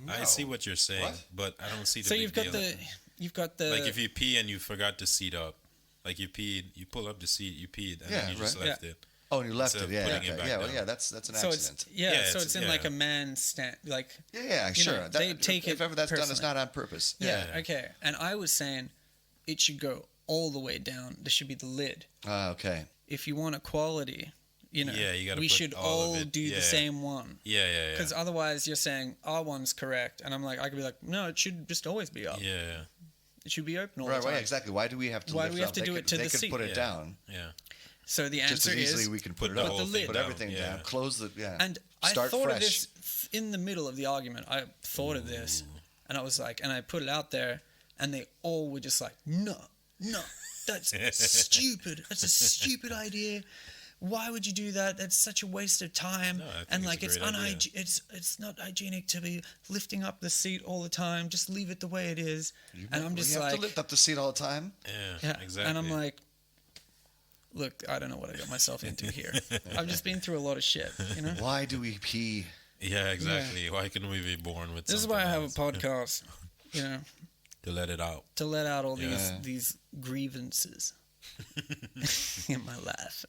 I see what you're saying, What? but I don't see the So big you've got deal. you've got the Like if you pee and you forgot to seat up, like you peed, you pull up the seat, you peed, and Yeah, then you just right. left it. Oh, and you left Instead it. of Yeah, putting it okay. back Yeah, well, down. yeah. That's an so accident. it's in like a man stand like Yeah, you sure. know, they take if it ever that's done, it's personally. not on purpose. yeah, Yeah. okay. And I was saying it should go all the way down. There should be the lid. Okay. If you want equality, you know, Yeah, you gotta we put should all of all it. do Yeah. the same one. Yeah. Because otherwise, you're saying our one's correct, and I'm like, I could be like, no, it should just always be up. Yeah. It should be open all Right, the time. right, exactly. Why do we have to Why lift do we it have up? to They do could- it to they the could seat? put it Yeah. down. Yeah. So the Just answer as easily is, we can put it the up. whole the lid. Put down. everything Yeah. down. Close the, yeah. and I Start thought fresh. of this in the middle of the argument. I thought of this, and I was like, and I put it out there, and they all were just like, no, that's stupid. That's a stupid idea. Why would you do that? That's such a waste of time. No, I think And it's like a it's great idea. it's not hygienic to be lifting up the seat all the time. Just leave it the way it is. And I'm just you have like, to lift up the seat all the time. Yeah. yeah. Exactly. And I'm like, look, I don't know what I got myself into here. I've just been through a lot of shit, you know. Why do we pee? Yeah, exactly. Why couldn't we be born with? This is something why I have a else? podcast, you know, To let it out. to let out all Yeah. these grievances in my life.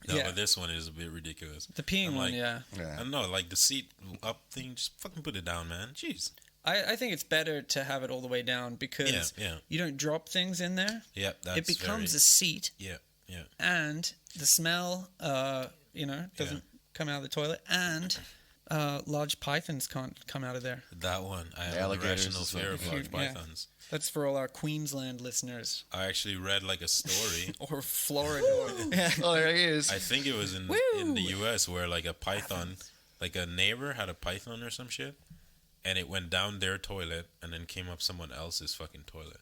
No, Yeah. but this one is a bit ridiculous. The peeing I'm one, like- yeah. I Yeah. don't know, like the seat up thing, just fucking put it down, man. Jeez. I think it's better to have it all the way down because Yeah. you don't drop things in there. Yeah, that's It becomes very, a seat, Yeah. and the smell, doesn't come out of the toilet, and large pythons can't come out of there. That one. I have an Alligators irrational as fear well. of large Yeah. pythons. That's for all our Queensland listeners I actually read like a story. or Florida. yeah. Oh, there he is. I think it was in Woo! the US where like a python, like a neighbor had a python or some shit, and it went down their toilet and then came up someone else's fucking toilet.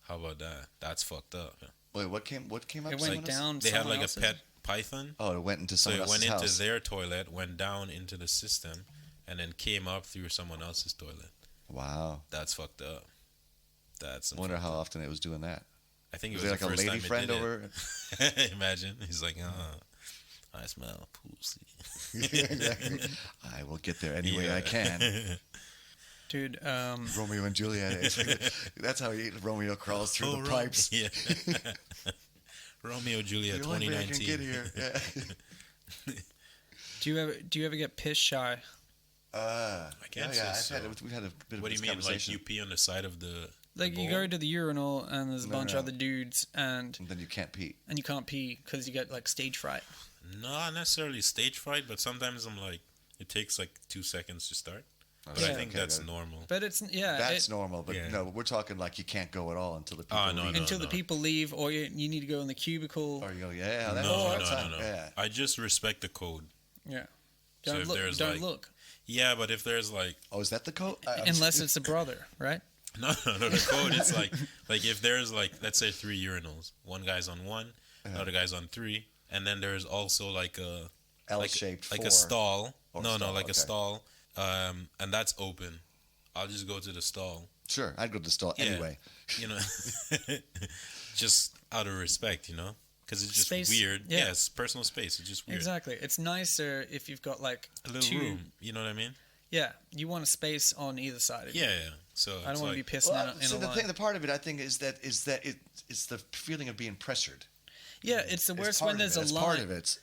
How about that? That's fucked up. Wait, what came up? It went someone else? down. They had someone like else's. a pet python, Oh, it went into so someone it went else's into house. their toilet, went down into the system, and then came up through someone else's toilet. Wow. That's fucked up. That's I wonder how often it was doing that. I think it Was was it like the a first lady time friend it did over? it. Imagine he's like, I smell pussy. Exactly. I will get there any way I can. Dude, Romeo and Juliet. It's like, that's how Romeo crawls through the pipes. Yeah. Romeo Juliet The only way I can 2019. get here. Yeah. do you ever get piss shy? I can't yeah, say we've had a bit What of do this you mean? Like conversation. you pee on the side of the Like you bowl? go to the urinal and there's a No, bunch no. of other dudes and And then you can't pee. you can't pee because you get like stage fright. Not necessarily stage fright, but sometimes I'm like, it takes like 2 seconds to start. But I Yeah. think Okay, that's good. normal. But it's That's normal, but Yeah. no, we're talking like you can't go at all until the people Oh, no, leave. no. until the people leave or you need to go in the cubicle. Or you go, yeah, that No, all no, the time. no. Yeah. I just respect the code. Yeah. So Don't if look. there's, Don't like- look. Yeah, but if there's like Oh, is that the code? Unless it's a brother, right? no, the code it's like if there's like let's say 3 urinals, one guy's on one, the other guy's on 3, and then there's also like a L-shaped like four. a stall. Or No, stall, like okay. a stall, and that's open. I'll just go to the stall. Sure, I'd go to the stall Yeah. anyway. You know, just out of respect, you know, because it's just Space, weird. yeah. Yeah, it's personal space. It's just weird. Exactly. It's nicer if you've got like A little two. room. You know what I mean? Yeah, you want a space on either side of you. Yeah. So I don't it's want to like, be pissing Well, in so a the line. thing, the part of it, I think, is that it's the feeling of being pressured. Yeah, it's the It's worst part when of there's it. a It's line. part of it.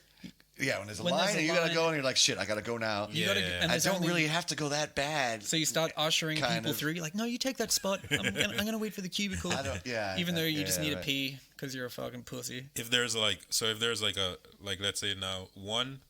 Yeah, when there's a When line there's a and you gotta line- go and you're like, shit, I gotta go now. You Yeah, gotta, yeah, yeah. and I there's don't only- really have to go that bad. So you start ushering Kind people of. through. You're like, no, you take that spot. I'm gonna wait for the cubicle. I don't, yeah. Even though you just need right. to pee because you're a fucking pussy. if there's like let's say now 1,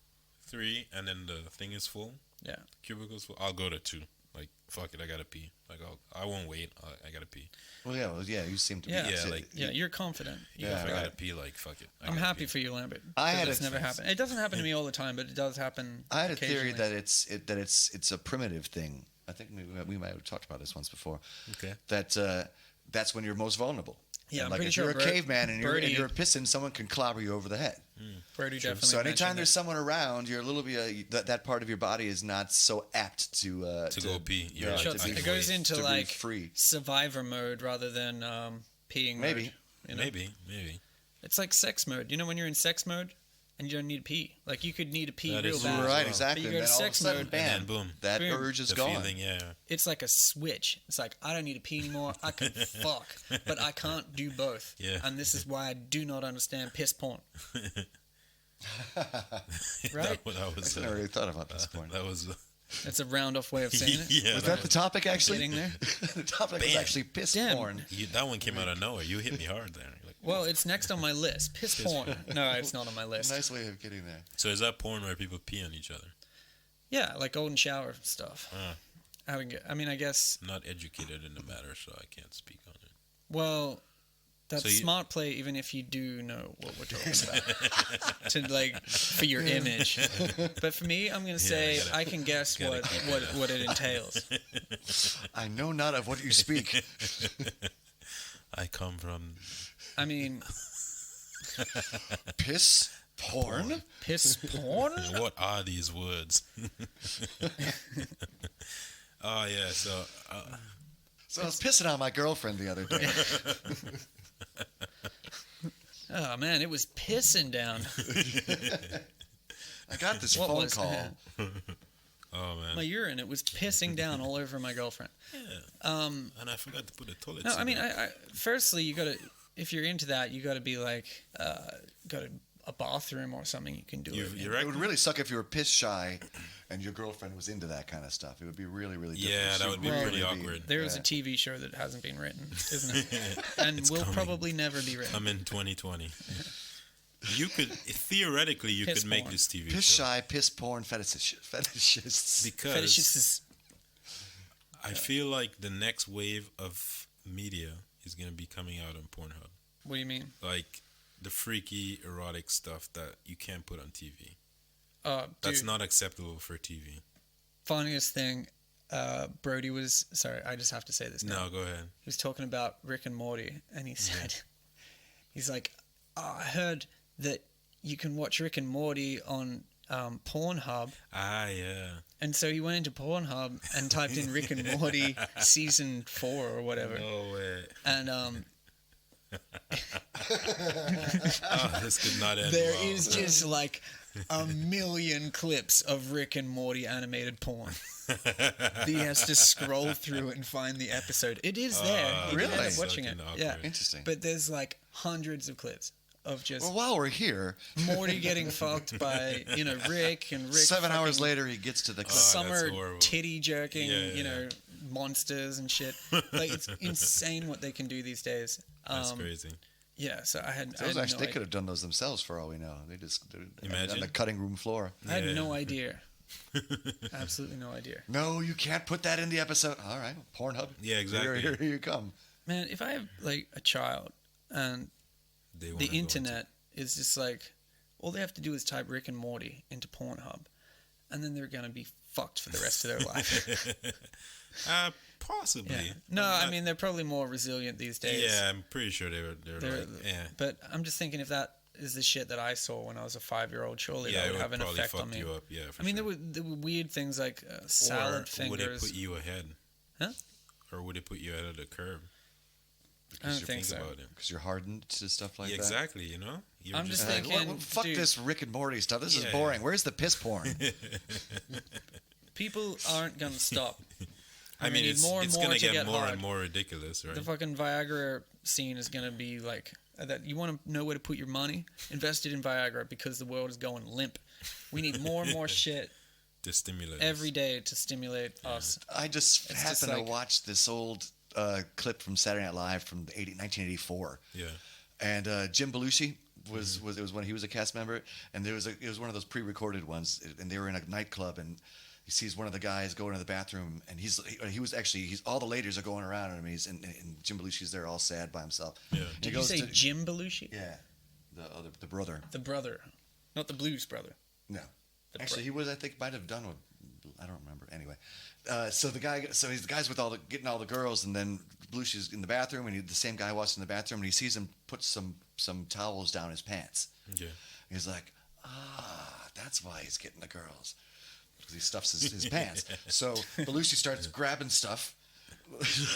3, and then the thing is full, Yeah. cubicle's full, I'll go to 2. Like fuck it, I gotta pee. Like I won't wait. I gotta pee. Well, yeah, you seem to be. Yeah. Yeah, like- Yeah, you're confident. You Yeah, go If for I it. right. gotta pee, like fuck it. I'm happy for you, Lambert. I had it's a- never happened. It doesn't happen to me all the time, but it does happen. I had a theory occasionally. that it's a primitive thing. I think we might have talked about this once before. Okay. That's when you're most vulnerable. Yeah, I'm like pretty if sure you're a caveman and Brody- you're a piston, someone can clobber you over the head. Brody definitely. So anytime mentioned there's someone around, you're a little bit that part of your body is not so apt to go pee. You're yeah, like, Shuts- to be it goes into to be like free. survivor mode rather than peeing Maybe. mode. You know? Maybe. It's like sex mode. You know when you're in sex mode and you don't need to pee. Like you could need to pee That real is bad. true. Right, Well, exactly. but you And go then to all of a sex sudden, mode, bam, and then boom. that Boom. urge is The gone. feeling, yeah. It's like a switch. It's like I don't need to pee anymore. I can fuck, but I can't do both. Yeah. And this is why I do not understand piss porn. Right? That was. I never really thought about this point. That was. That's a round off way of saying it. Yeah. Was that the topic actually? Getting there. The topic was Bam. actually piss Damn. porn. That one came out of nowhere. You hit me hard there. You're like, Well, it's next on my list. Piss porn. No, it's not on my list. Nice way of getting there. so is that porn where people pee on each other? Yeah, like golden shower stuff. Ah. I mean, I guess. I'm not educated in the matter, so I can't speak on it. Well, that's So you- smart play, even if you do know what we're talking about, to like for your image. But for me, I'm gonna say gotta- I can guess gotta what it entails. I know not of what you speak. I come from. I mean, Piss porn? piss porn. What are these words? Oh yeah, so So I was pissing on my girlfriend the other day. Oh man, it was pissing down. I got this What phone was call. that? oh man, My urine, it was pissing down all over my girlfriend. and I forgot to put the toilet. No, seat I mean, in. I firstly, you gotta, if you're into that, you gotta be like, got a bathroom or something you can do You it. in. you It would reckon? really suck if you were piss shy and your girlfriend was into that kind of stuff. It would be really, really difficult. Yeah, that She would be Well, pretty really awkward. There is a yeah. TV show that hasn't been written, isn't it? And will coming. probably never be written. I'm in 2020. You could theoretically you Piss could make porn. this TV Piss show shy, piss porn fetishists. because Fetishes. I feel like the next wave of media is gonna be coming out on Pornhub, What do you mean? like the freaky erotic stuff that you can't put on TV. Dude, That's not acceptable for TV. funniest thing. Brody was sorry. I just have to say this now. No, go ahead. He was talking about Rick and Morty, and he said, he's like, oh, I heard that you can watch Rick and Morty on Pornhub. Ah, yeah. And so he went into Pornhub and typed in Rick and Morty season 4 or whatever. No way. And Oh, this could not end there well. is just like a million clips of Rick and Morty animated porn. He has to scroll through it and find the episode. It is there. You can end really? up watching it. Fucking Yeah. awkward. Interesting. But there's like hundreds of clips of just Well, while we're here, Morty getting fucked by, Rick, and Rick 7 hours fucking later, he gets to the club. summer horrible. titty jerking, Yeah. monsters and shit. Like it's insane what they can do these days. That's crazy. Yeah, so I had Those no actually, they idea. could have done those themselves for all we know. They just they're on Imagine. the cutting room floor. I had Yeah. no idea. Absolutely no idea. No, you can't put that in the episode. All right, Pornhub. Yeah, exactly. Here you come. Man, if I have like a child and They wanna the go into- internet is just like all they have to do is type Rick and Morty into Pornhub, and then they're gonna be fucked for the rest of their life. Possibly. Yeah. No, I mean they're probably more resilient these days. Yeah, I'm pretty sure they're They're- like, yeah. But I'm just thinking if that is the shit that I saw when I was a 5-year-old, surely Yeah, that it would would have an probably effect fuck on me. you up. Yeah, for I mean, sure. there were weird things like salad Or would it fingers. put you ahead? Huh? Or would it put you ahead of the curve? I don't you think so. About it. Because you're hardened to stuff like Yeah, that. exactly. You know, you're I'm just Like, thinking, fuck dude, this Rick and Morty stuff. This is Yeah. boring. Where's the piss porn? People aren't gonna stop. I mean, need it's more and it's more gonna to get get more hard. and more ridiculous, right? The fucking Viagra scene is gonna be like that. You want to know where to put your money? Invest it in Viagra because the world is going limp. We need more and more shit To stimulate every day to stimulate us. I just It's just happened like- to watch this old clip from Saturday Night Live from 1984. Yeah. And Jim Belushi was it was when he was a cast member, and it was one of those pre-recorded ones, and they were in a nightclub, and he sees one of the guys going to the bathroom, and he's all the ladies are going around him, and Jim Belushi's there all sad by himself. Yeah. And he Did you goes say to- Jim Belushi? Yeah, the brother. The brother, not the Blues brother. No, The actually he was, I think, might have done with I don't remember. Anyway, so he's the guy's with getting all the girls, and then Belushi's in the bathroom, and the same guy walks in the bathroom, and he sees him put some towels down his pants. Yeah. He's like, that's why he's getting the girls, because he stuffs his pants. So Belushi starts grabbing stuff.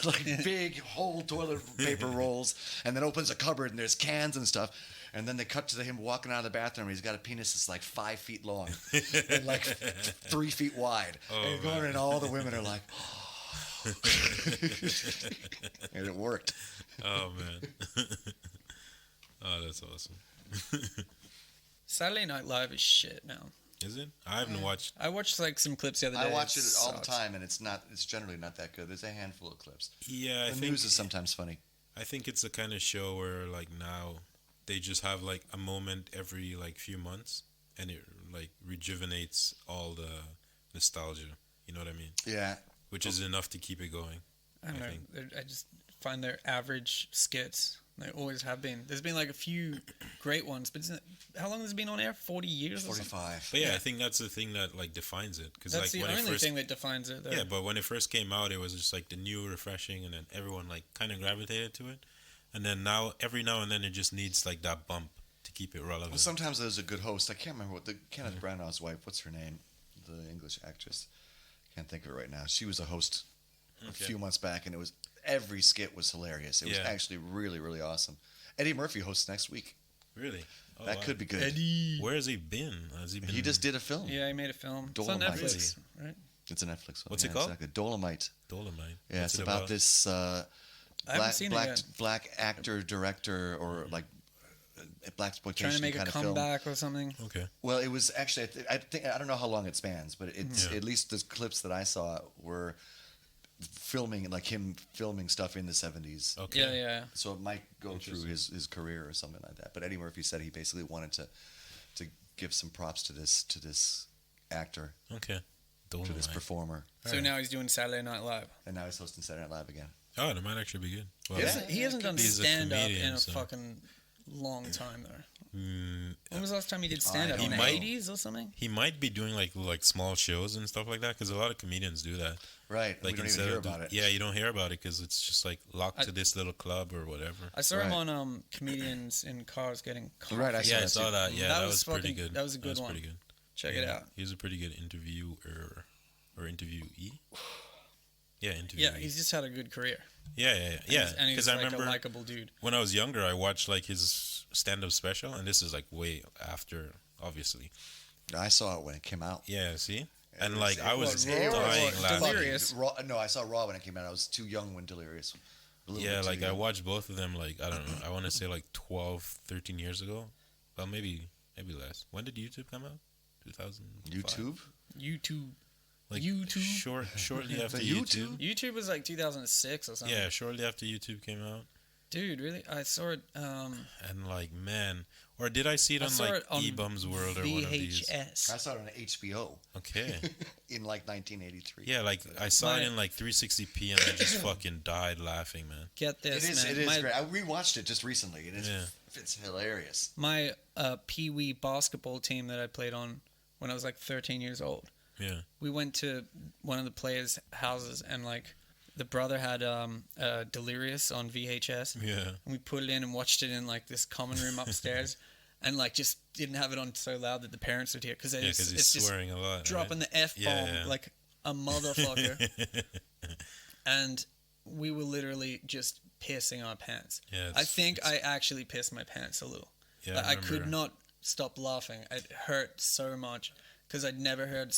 Like big whole toilet paper rolls, and then opens a cupboard and there's cans and stuff, and then they cut to him walking out of the bathroom and he's got a penis that's like 5 feet long and like 3 feet wide, and going, and all the women are like, oh. And it worked. Oh man. Oh, that's awesome. Saturday Night Live is shit now. Is it? I haven't watched. I watched like some clips the other day. I watch it all the sucks. time, and it's generally not that good. There's a handful of clips. Yeah, The news is sometimes funny. I think it's the kind of show where like now they just have like a moment every like few months, and it like rejuvenates all the nostalgia. You know what I mean? Yeah. Which is enough to keep it going. I don't I know. think. I just find their average skits. They always have been. There's been like a few great ones, but how long has it been on air? 40 years or something? 45. But yeah, I think that's the thing that like defines it. Cause That's like the when only it first, thing that defines it. Though. yeah, but when it first came out, it was just like the new, refreshing, and then everyone like kind of gravitated to it. And then now, every now and then, it just needs like that bump to keep it relevant. Well, sometimes there's a good host. I can't remember what Kenneth Branagh's wife. What's her name? The English actress. Can't think of it right now. She was a host a few months back, and it was every skit was hilarious. It was actually really, really awesome. Eddie Murphy hosts next week. Really? Oh, That wow. could be good. Eddie. Where has he been? Has he been? He just did a film. Yeah, he made a film. It's on Dolomite. Netflix, right? It's a Netflix film. What's it Yeah, called? Exactly. Dolomite. Dolomite. Yeah, What's it's it about this I haven't seen it yet. black actor, director, or like black exploitation Trying to make a kind of film. comeback or something. Okay. Well, it was actually. I don't know how long it spans, but it's Yeah. at least the clips that I saw were filming, like him filming stuff in the 70s. Okay. Yeah, yeah. So it might go through Interesting. his career or something like that. But Eddie Murphy said he basically wanted to give some props to this actor, Okay. to this Dolomite. performer, So Alright. now he's doing Saturday Night Live. and now he's hosting Saturday Night Live again. Oh, that might actually be good. Well, Yeah. He hasn't done He's a stand up comedian, in a so- fucking long time though. mm, When was the last time he did stand up? don't In the know. 80s or something? he might be doing like small shows and stuff like that because a lot of comedians do that. Right. Like we don't even instead hear of about it. Yeah, you don't hear about it because it's just like locked I- to this little club or whatever. I saw him Right. on comedians in cars getting coffee. Right, I saw Yeah, I that saw too. that. Yeah, That that was was pretty fucking- good. that was a good one. Pretty good. Check it out. He's a pretty good interviewer or interviewee. Yeah, interviewee. Yeah, he's just had a good career. yeah. And he's Because I like remember a likable dude. when I was younger, I watched like his stand-up special, and this is like way after, obviously. I saw it when it came out. Yeah, see, and It like I was What, Raw or dying what? laughing. Delirious? No, I saw Raw when it came out. I was too young when Delirious. A little Yeah, bit too like I young. watched both of them. Like I don't know, I want to say like 12, 13 years ago. Well, maybe less. When did YouTube come out? 2000. YouTube. YouTube. Like YouTube? Shortly after YouTube? YouTube. YouTube was like 2006 or something. Yeah, shortly after YouTube came out, Dude, really? I saw it and like man, or did I see it I on saw like it on eBums World or one of these? VHS. I saw it on HBO Okay. in like 1983. Yeah, like I saw it My- in like 360p, and I just fucking died laughing, man. Get It this, is. man. It is my, great. I rewatched it just recently. Yeah. It's hilarious. my Pee Wee basketball team that I played on when I was like 13 years old. Yeah. We went to one of the players' houses and like the brother had Delirious on VHS. Yeah. And we put it in and watched it in like this common room upstairs, and like just didn't have it on so loud that the parents would hear because Yeah, because he's it's just swearing a lot. dropping right? the F bomb Yeah. like a motherfucker, and we were literally just pissing our pants. Yeah, I think I actually pissed my pants a little. Yeah, Like, I could remember. not stop laughing. It hurt so much because I'd never heard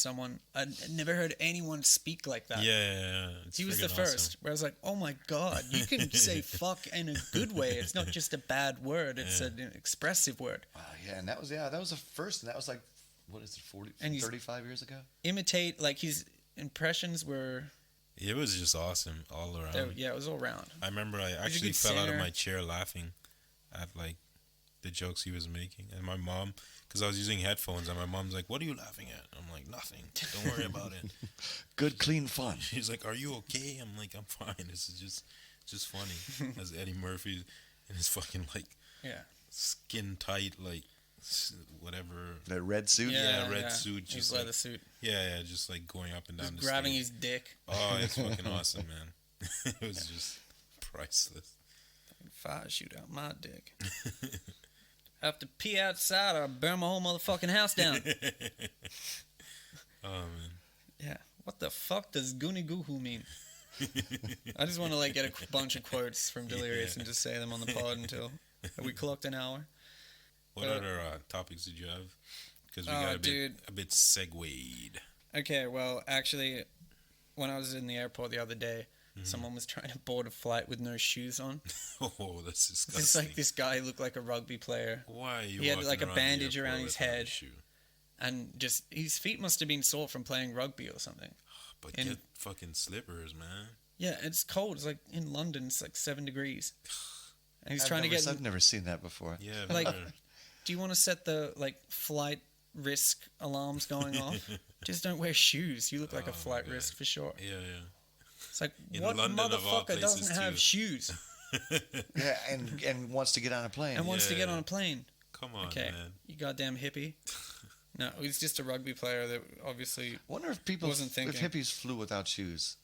anyone speak like that. Yeah. It's He was the friggin' first. awesome. Where I was like, "Oh my god, you can say fuck in a good way. It's not just a bad word. It's an expressive word." Wow, yeah, and that was the first, and that was like, what is it, 40, And he's- 35 years ago? Imitate, like his impressions were. It was just awesome all around. Yeah, it was all round. I remember I a actually good fell out of singer. my chair laughing at like the jokes he was making, and my mom, because I was using headphones, and my mom's like, "What are you laughing at?" I'm like, "Nothing. Don't worry about it." Good, clean fun. She's like, "Are you okay?" I'm like, "I'm fine. This is just funny." As Eddie Murphy in his fucking like Yeah. skin tight like whatever. That red suit. Yeah, red suit, His just leather like- suit. Yeah, just like going up and down Just the grabbing stage. his dick. Oh, it's fucking awesome, man. It was just priceless. Fire shoot out my dick. Have to pee outside or I'll burn my whole motherfucking house down. Oh man. Yeah. What the fuck does Goonie Goohoo mean? I just want to like get a bunch of quotes from Delirious and just say them on the pod until we clocked an hour. What other topics did you have? Because we Oh, got dude. a bit segued. Okay, well, actually, when I was in the airport the other day, someone was trying to board a flight with no shoes on. Oh, that's disgusting. It's like this guy looked like a rugby player, Why are you? He had, walking like, a around the bandage airport around his without a head. shoe? and just his feet must have been sore from playing rugby or something. But And- get fucking slippers, man. Yeah, it's cold. It's like in London, it's like 7 degrees. And he's trying to get. I've never seen that before. Yeah, Like- better. Do you want to set the like flight risk alarms going off? Just don't wear shoes. You look like Oh a my flight God. risk for sure. Yeah. It's like, In what London, of all motherfucker doesn't places, have too. shoes Yeah, and wants to get on a plane. and wants to get Yeah. on a plane? Come on, Okay, man. you goddamn hippie. No, he's just a rugby player that obviously. Wonder if people, Wasn't if thinking. hippies flew without shoes.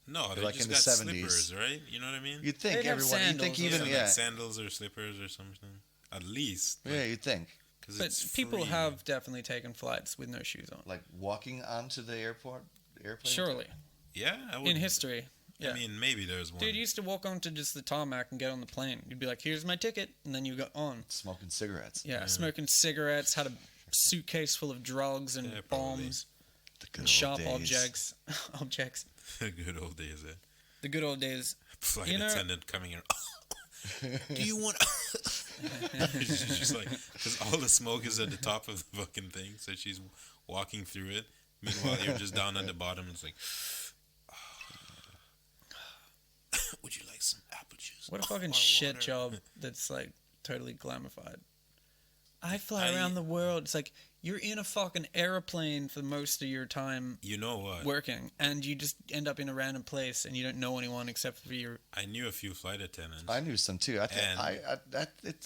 No, they Like just in the got 70s. slippers, right? You know what I mean? You'd think They'd have everyone. You'd think sandals or even yeah, yeah. like sandals or slippers or something. At least. Yeah, you'd think. Cause But it's people free. have definitely taken flights with no shoes on. Like walking onto the airplane. Surely, Yeah, I would. in history. Yeah. I mean, maybe there's one. Dude, you used to walk onto just the tarmac and get on the plane. You'd be like, "Here's my ticket," and then you got on. Smoking cigarettes. Yeah, smoking cigarettes, had a suitcase full of drugs and Yeah, probably. bombs The good and old sharp days. objects. Good old days, eh? The good old days. Flight You know- attendant coming in. Do you want? She's just like, because all the smoke is at the top of the fucking thing, so she's walking through it. Meanwhile, you're just down at the bottom. It's like, would you like some apple juice? What a fucking Or shit water? job that's like totally glamified. I fly I- around the world. It's like you're in a fucking airplane for most of your time You know what? working, and you just end up in a random place and you don't know anyone except for your. I knew a few flight attendants. I knew some too. I think And- I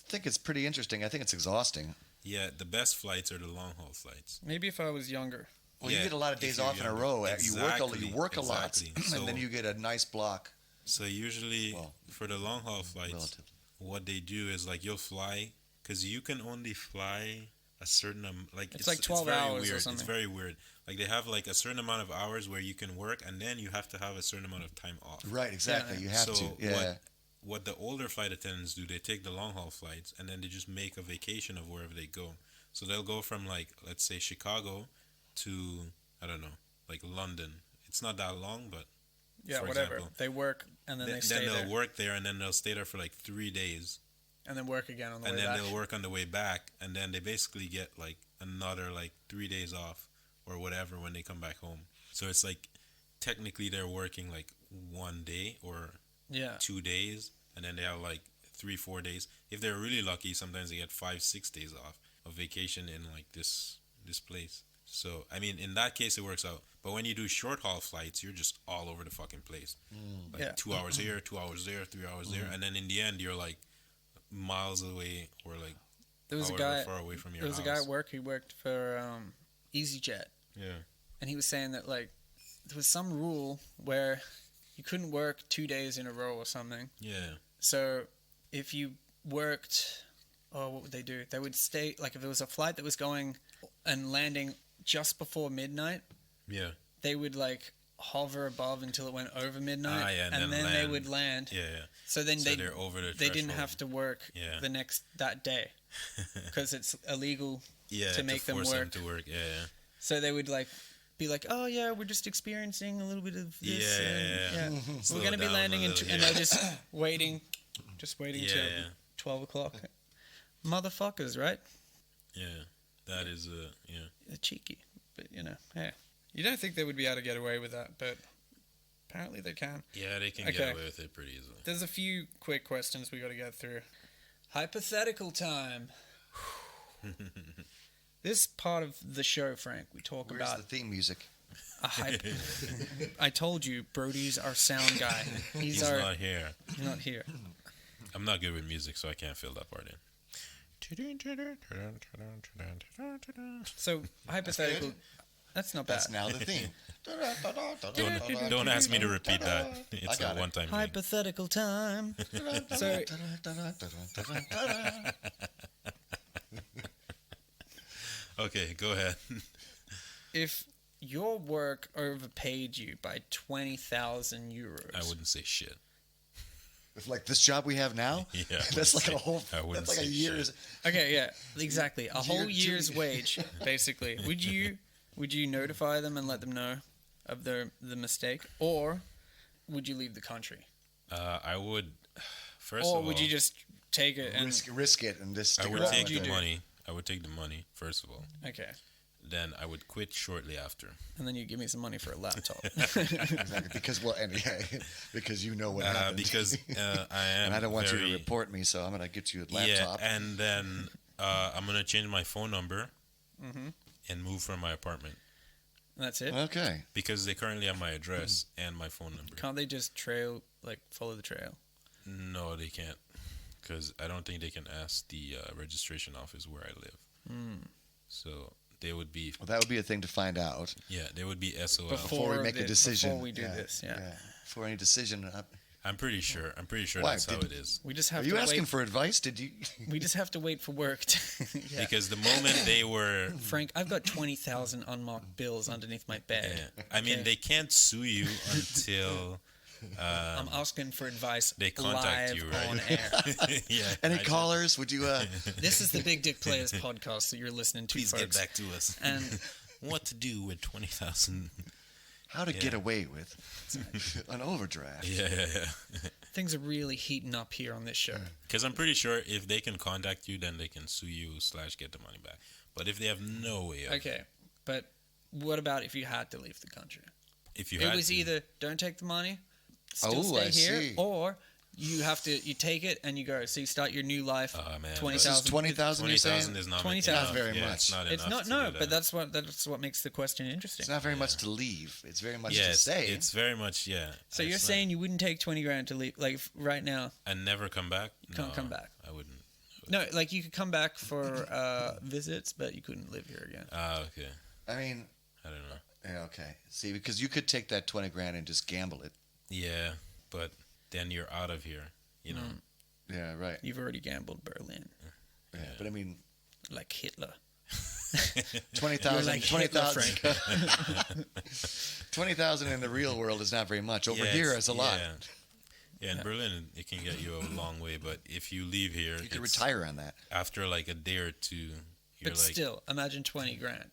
think it's pretty interesting. I think it's exhausting. Yeah, the best flights are the long haul flights. Maybe if I was younger. Well, Yeah, you get a lot of if days you're off in a younger. row. Exactly, You work a lot, exactly. So- and then you get a nice block. So usually Well, for the long haul flights, Relative. what they do is like you'll fly because you can only fly a certain like It's like 12 very hours or weird. something. It's very weird. Like they have like a certain amount of hours where you can work, and then you have to have a certain amount of time off. Right, exactly. Yeah. You have So to. Yeah. What the older flight attendants do, they take the long haul flights and then they just make a vacation of wherever they go. So they'll go from like let's say Chicago to I don't know like London. It's not that long, but Yeah, For whatever. example. They work and then they stay they'll there, work there and then they'll stay there for like 3 days. and then work again on the And way then back. they'll work on the way back, and then they basically get like another like 3 days off or whatever when they come back home. So it's like technically they're working like 1 day or Yeah, 2 days, and then they have like 3-4 days. If they're really lucky, sometimes they get 5-6 days off of vacation in like this place. So I mean, in that case, it works out. But when you do short haul flights, you're just all over the fucking place. Like Yeah. 2 hours here, 2 hours there, 3 hours there, and then in the end, you're like miles away or like there was a however guy. far away from your There was house. a guy at work who worked for EasyJet, Yeah. and he was saying that like there was some rule where you couldn't work 2 days in a row or something. Yeah. So if you worked, what would they do? They would stay, like if there was a flight that was going and landing just before midnight, Yeah. they would like hover above until it went over midnight, Ah, yeah, and and then then they land. would land. Yeah. Yeah. So then So they're over the they didn't threshold. have to work Yeah. that day because it's illegal. Yeah. To make them force work. to work. Yeah. So they would like be like, "Oh yeah, we're just experiencing a little bit of this. Yeah. and, Slow we're gonna be down a landing in," little, and yeah. they're just waiting Yeah. till Yeah. 12 o'clock. Motherfuckers, right? Yeah. That is yeah. They're cheeky, but hey, you don't think they would be able to get away with that, but apparently they can. Yeah, they can Okay. get away with it pretty easily. There's a few quick questions we got to get through. Hypothetical time. This part of the show, Frank, we talk Where's about the theme music? a I told you, Brody's our sound guy. He's our not here. not here. I'm not good with music, so I can't fill that part in. So hypothetical. That's not bad. That's now the theme. Don't ask me to repeat that. It's got a it. one-time thing. Hypothetical time. So Okay, go ahead. if your work overpaid you by 20,000 euros, I wouldn't say shit. If like this job we have now, Yeah, I that's wouldn't like say- a whole. I wouldn't That's like a say year's. shit. Okay, yeah, exactly. A whole You're year's doing- wage, basically. Would you notify them and let them know of the mistake, or would you leave the country, I would. First or of all, would you just take it and Risk it and just. I stick would around take with you the it. do? money. I would take the money first of all. okay, Then I would quit shortly after. and then you give me some money for a laptop. Exactly, because because you know what happened. Because I am. and I don't want you very- to report me, so I'm gonna get you a Yeah, laptop. and then I'm gonna change my phone number Mm-hmm. and move from my apartment And that's it. Okay. because they currently have my address and my phone number. Can't they just follow the trail? No, they can't, because I don't think they can ask the registration office where I live. So they would be, Well, that would be a thing to find out they would be SOL. before we make a decision. Before we do this, yeah. Before any decision. I'm pretty sure. Why? That's how it is. We just have Are to you asking wait. for advice? Did you? We just have to wait for work. Yeah. Because the moment they were, Frank, I've got 20,000 unmarked bills underneath my bed. I mean, Okay. they can't sue you until I'm asking for advice they contact live you, right? on air. Any I just- callers? Would you? This is the Big Dick Players podcast that you're listening to, Please folks. get back to us. And What to do with 20,000? How to Yeah. get away with an overdraft? Yeah. things are really heating up here on this show. Because I'm pretty sure if they can contact you, then they can sue you / get the money back. But if they have no way of, Okay, but what about if you had to leave the country? if you It had was to, either don't take the money, still Oh, stay I here, see. or you take it and you go. So you start your new life. Oh, man, 20,000. 20,000. You're saying? 20,000 is not 20,000. enough. Not very Yeah, much. It's not It's enough not to no, do but that. that's what makes the question interesting. It's not very much to leave. It's very much yeah, to stay. it's very much So it's you're not- saying you wouldn't take 20 grand to leave, like right now? and never come back? Can't No, come back. I wouldn't. No, like you could come back for visits, but you couldn't live here again. Okay. I mean, I don't know. yeah, okay. See, because you could take that 20 grand and just gamble it. Yeah, but then you're out of here. You know. Yeah, right. You've already gambled Berlin, Yeah, but I mean, like Hitler. 20,000 You're like Hitler, 20,000 20,000 in the real world is not very much. Over Yeah, here, it's- it's a lot. Yeah, in Berlin, it can get you a long way. But if you leave here, You could it's- retire on that. after like a day or two. You're But like, still, imagine 20 grand.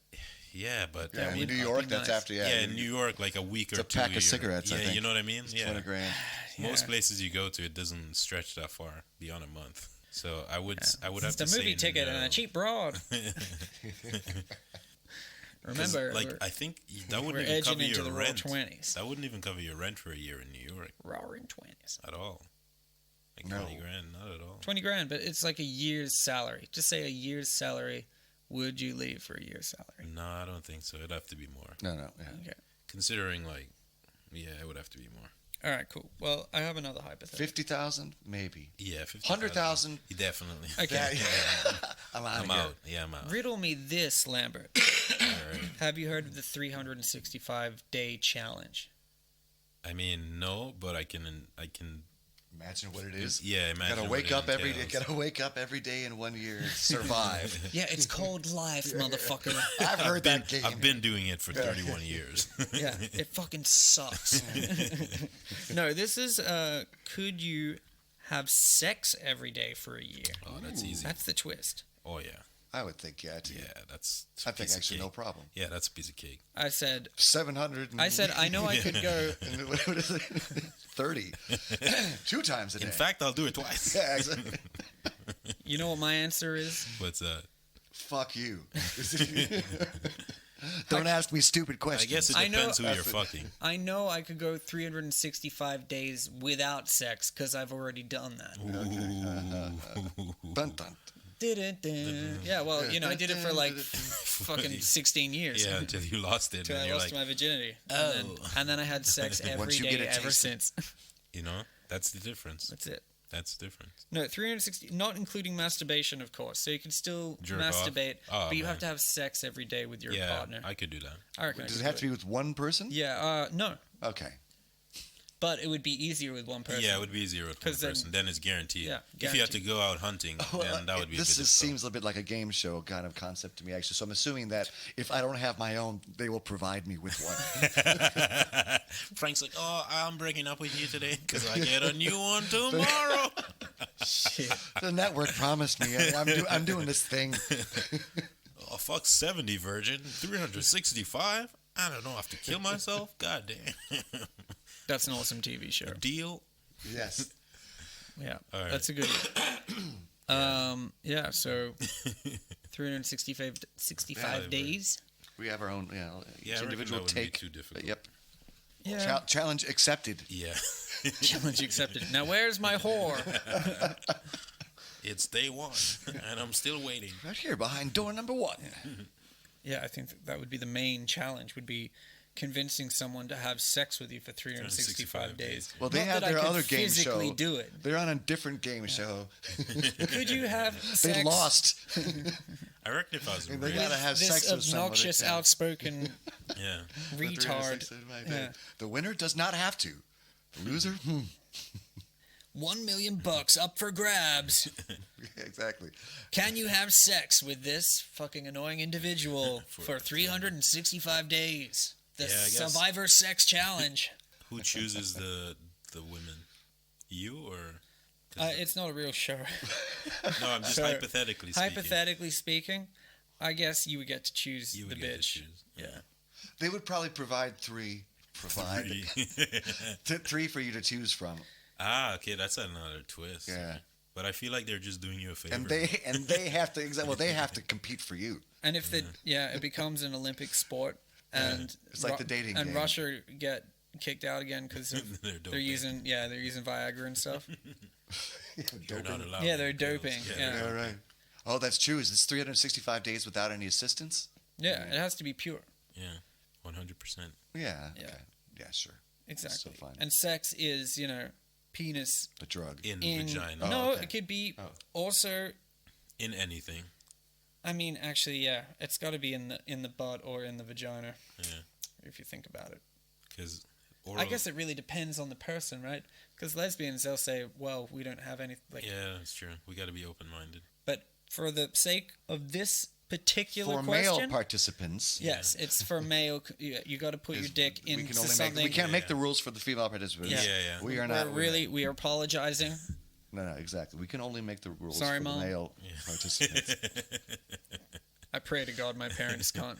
yeah, but Yeah, in would New be York, that's nice. after, yeah, in New York, like a week It's or a two. pack of you're- cigarettes, I Yeah, think. you know what I mean. It's Yeah, 20 grand. most Yeah. places you go to, it doesn't stretch that far beyond a month. So I would, I would It's have a to movie say ticket and no. a cheap broad. 'Cause, Remember, like we're, I think that we're wouldn't even edging cover into your the rent. raw 20s. That wouldn't even cover your rent for a year in New York Roaring 20s. at all. Like No. 20 grand, not at all. 20 grand, but it's like a year's salary. Just say a year's salary. Would you leave for a year's salary? No, I don't think so. It'd have to be more. No, yeah. Okay. Considering like, yeah, it would have to be more. All right, cool. Well, I have another hypothetical. 50,000, maybe. Yeah, 50,000. 100,000. Definitely. Okay. I'm out. I'm out. Yeah, I'm out. Riddle me this, Lambert. All right. Have you heard of the 365-day challenge? I mean, no, but I can. Imagine what it is. Yeah, imagine. Gotta what wake it up every day. entails. Gotta wake up every day in 1 year. And survive. Yeah, it's called life, motherfucker. I've heard that game. I've been doing it for 31 years. Yeah, it fucking sucks. No, this is could you have sex every day for a year? Oh, that's easy. That's the twist. Oh yeah, I would think, yeah, too. yeah. That's. I think piece of actually no cake. problem. Yeah, that's a piece of cake. I said 700. I know I could go. What is it? 30. 2 times a day. In fact, I'll do it twice. Yeah, exactly. You know what my answer is? What's that? Fuck you. Don't ask me stupid I questions. guess it I know- depends who you're fucking. I know I could go 365 days without sex because I've already done that. Dun, dun. Dun. Yeah, well, you know, I did it for like fucking 16 years. Yeah, until you lost it, Until and I you're lost like, my virginity. Oh. And then I had sex every Once you day get a ever taste. since. you know, that's the difference. That's it. That's different. No, 360, not including masturbation, of course. So you can still Jerk off? masturbate, Oh, but you man. have to have sex every day with your Yeah, partner. I could do that. I reckon. I Does could it have do to be with one person? Yeah, no. Okay. But it would be easier with one person. Yeah, it would be easier with one 'Cause then- person. Then it's guaranteed. Yeah, If you have to go out hunting, then that would be a bit This difficult. seems a bit like a game show kind of concept to me, actually. So I'm assuming that if I don't have my own, they will provide me with one. Frank's like, oh, I'm breaking up with you today because I get a new one tomorrow. Shit. The network promised me. I'm doing this thing. Oh, fuck 70 virgin, 365. I don't know, I have to kill myself. God damn. That's an awesome TV show. Deal. Yes. Yeah, All right. that's a good one. Yeah, so 365 Yeah, days. We have our own, Yeah, each I reckon individual that wouldn't be take. too difficult. Yep. Yeah. Challenge accepted. Yeah. Challenge accepted. Now, where's my whore? It's day one, and I'm still waiting. Right here behind door number 1. Yeah, I think that would be the main challenge, would be convincing someone to have sex with you for 365 days. Well, they Not have that I their could other game physically show. do it. They're on a different game show. Could you have sex? They lost. I reckon if I was They rich, gotta have this sex with somebody. obnoxious, Yeah. outspoken yeah. retard. Yeah. The winner does not have to. The loser? $1 million up for grabs. Exactly. Can you have sex with this fucking annoying individual for 365 days? The Yeah, I guess- Survivor Sex Challenge. Who chooses the women? You or? It's not a real show. No, I'm just So, hypothetically speaking. Hypothetically speaking, I guess you would get to choose You the would get to bitch. choose. Yeah. They would probably provide three. Three for you to choose from. Okay, that's another twist. Yeah. But I feel like they're just doing you a favor. And they have to they have to compete for you. And if it becomes an Olympic sport, and It's like the dating and game. Russia get kicked out again because They're they're doping. using Viagra and stuff. They're not allowed. Yeah, they're girls. doping, Yeah, yeah. they're Yeah, right. Oh, that's true. Is this 365 days without any assistance? Yeah, it has to be pure. Yeah, 100%. Yeah. Yeah. Okay. Yeah, sure. Exactly. fine. And sex is, penis The drug. In in. vagina. No, okay. it could be Oh. also. In anything. I mean, actually, yeah, it's got to be in the butt or in the vagina. Yeah. If you think about it. Because I guess it really depends on the person, right? Because lesbians, they'll say, well, we don't have any. Yeah, that's true. We got to be open-minded. But for the sake of this particular For question, male participants. yes, it's for male. You got to put your dick we into can only something. we can't make Yeah. the rules for the female participants. Yeah, yeah. We are We're not we are apologizing. No, exactly. We can only make the rules Sorry, for Mom. the male participants. I pray to God my parents can't.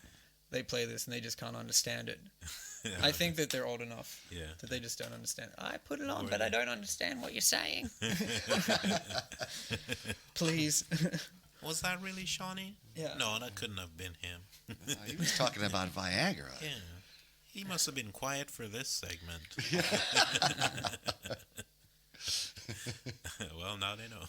They play this and they just can't understand it. I think that they're old enough Yeah. that they just don't understand. I put it on, Or but they- I don't understand what you're saying. Please. Was that really Shawnee? Yeah. No, that couldn't have been him. He was talking about Viagra. Yeah. He must have been quiet for this segment. Well, now they know.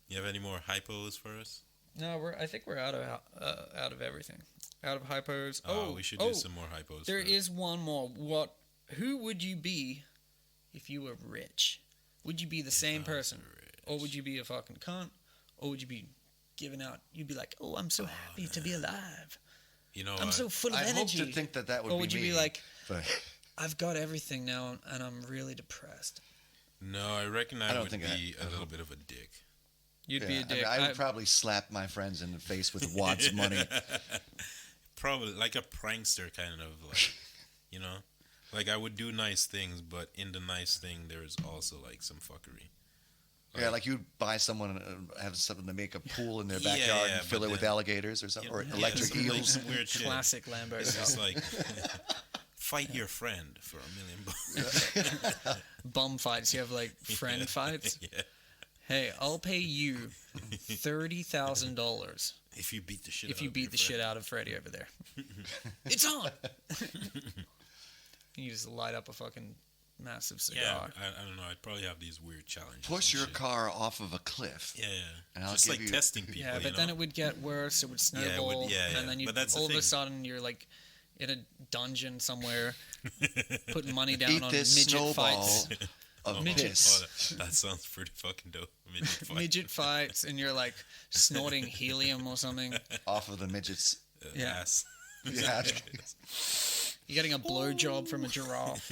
You have any more hypos for us? No, I think we're out of everything. Out of hypos. We should do some more hypos. There first. is one more. Who would you be if you were rich? Would you be the same person? Or would you be a fucking cunt? Or would you be giving out? You'd be like, oh, I'm so happy to be alive. You know, I'm so full of I hope energy. to think that would Or be would you me, be like, but I've got everything now and I'm really depressed? no, I reckon I don't would think be I a little bit of a dick. You'd yeah, be a dick. I would probably slap my friends in the face with wads of money. Probably like a prankster kind of, like, you know? Like, I would do nice things, but in the nice thing, there's also, like, some fuckery. Yeah, like you'd buy someone, have something to make a pool in their Yeah, backyard yeah, and fill but it with then- alligators or something, or Yeah, electric some, like, eels. some weird shit. Classic Lambo It's stuff. just like, fight your friend for $1 million. Bum fights. You have like friend fights. Yeah. Hey, I'll pay you $30,000 If you beat the shit if out you of beat your the friend. shit out of Freddy over there. It's on. You just light up a fucking massive cigar. Yeah, I don't know. I'd probably have these weird challenges. Push and your shit. car off of a cliff. Yeah, yeah. And I'll Just give like you- testing people. Yeah, you but know? then it would get worse. It would snowball, yeah. and then you But that's the all of a thing. sudden you're like in a dungeon somewhere, putting money down Eat on this midget snowball fights. of Midgets. piss. That sounds pretty fucking dope. Midget fight. Midget fights, and you're like snorting helium or something. Off of the midget's Yeah. Ass. yeah. You're getting a blowjob from a giraffe.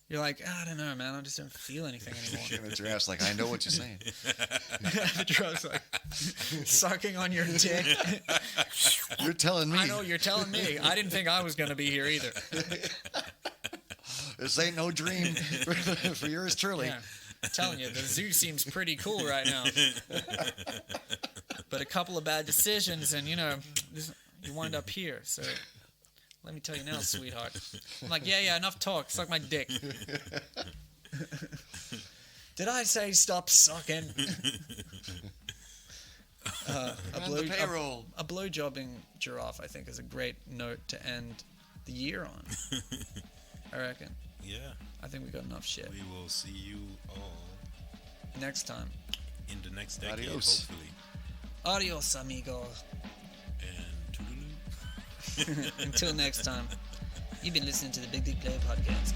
You're like, I don't know, man. I just don't feel anything anymore. And the giraffe's like, I know what you're saying. The giraffe's like sucking on your dick. You're telling me I know you're telling me. I didn't think I was going to be here either. this ain't no dream for yours truly. Yeah. I'm telling you, the zoo seems pretty cool right now. But a couple of bad decisions, and you wind up here. So let me tell you now, sweetheart. I'm like, yeah, enough talk. Suck my dick. Did I say stop sucking? On the payroll. A blowjobbing giraffe, I think, is a great note to end the year on. I reckon. Yeah. I think we got enough shit. We will see you all Next time. in the next decade, Adios. hopefully. Adios, amigo. And toodaloo. Until next time. You've been listening to the Big Dick Play podcast.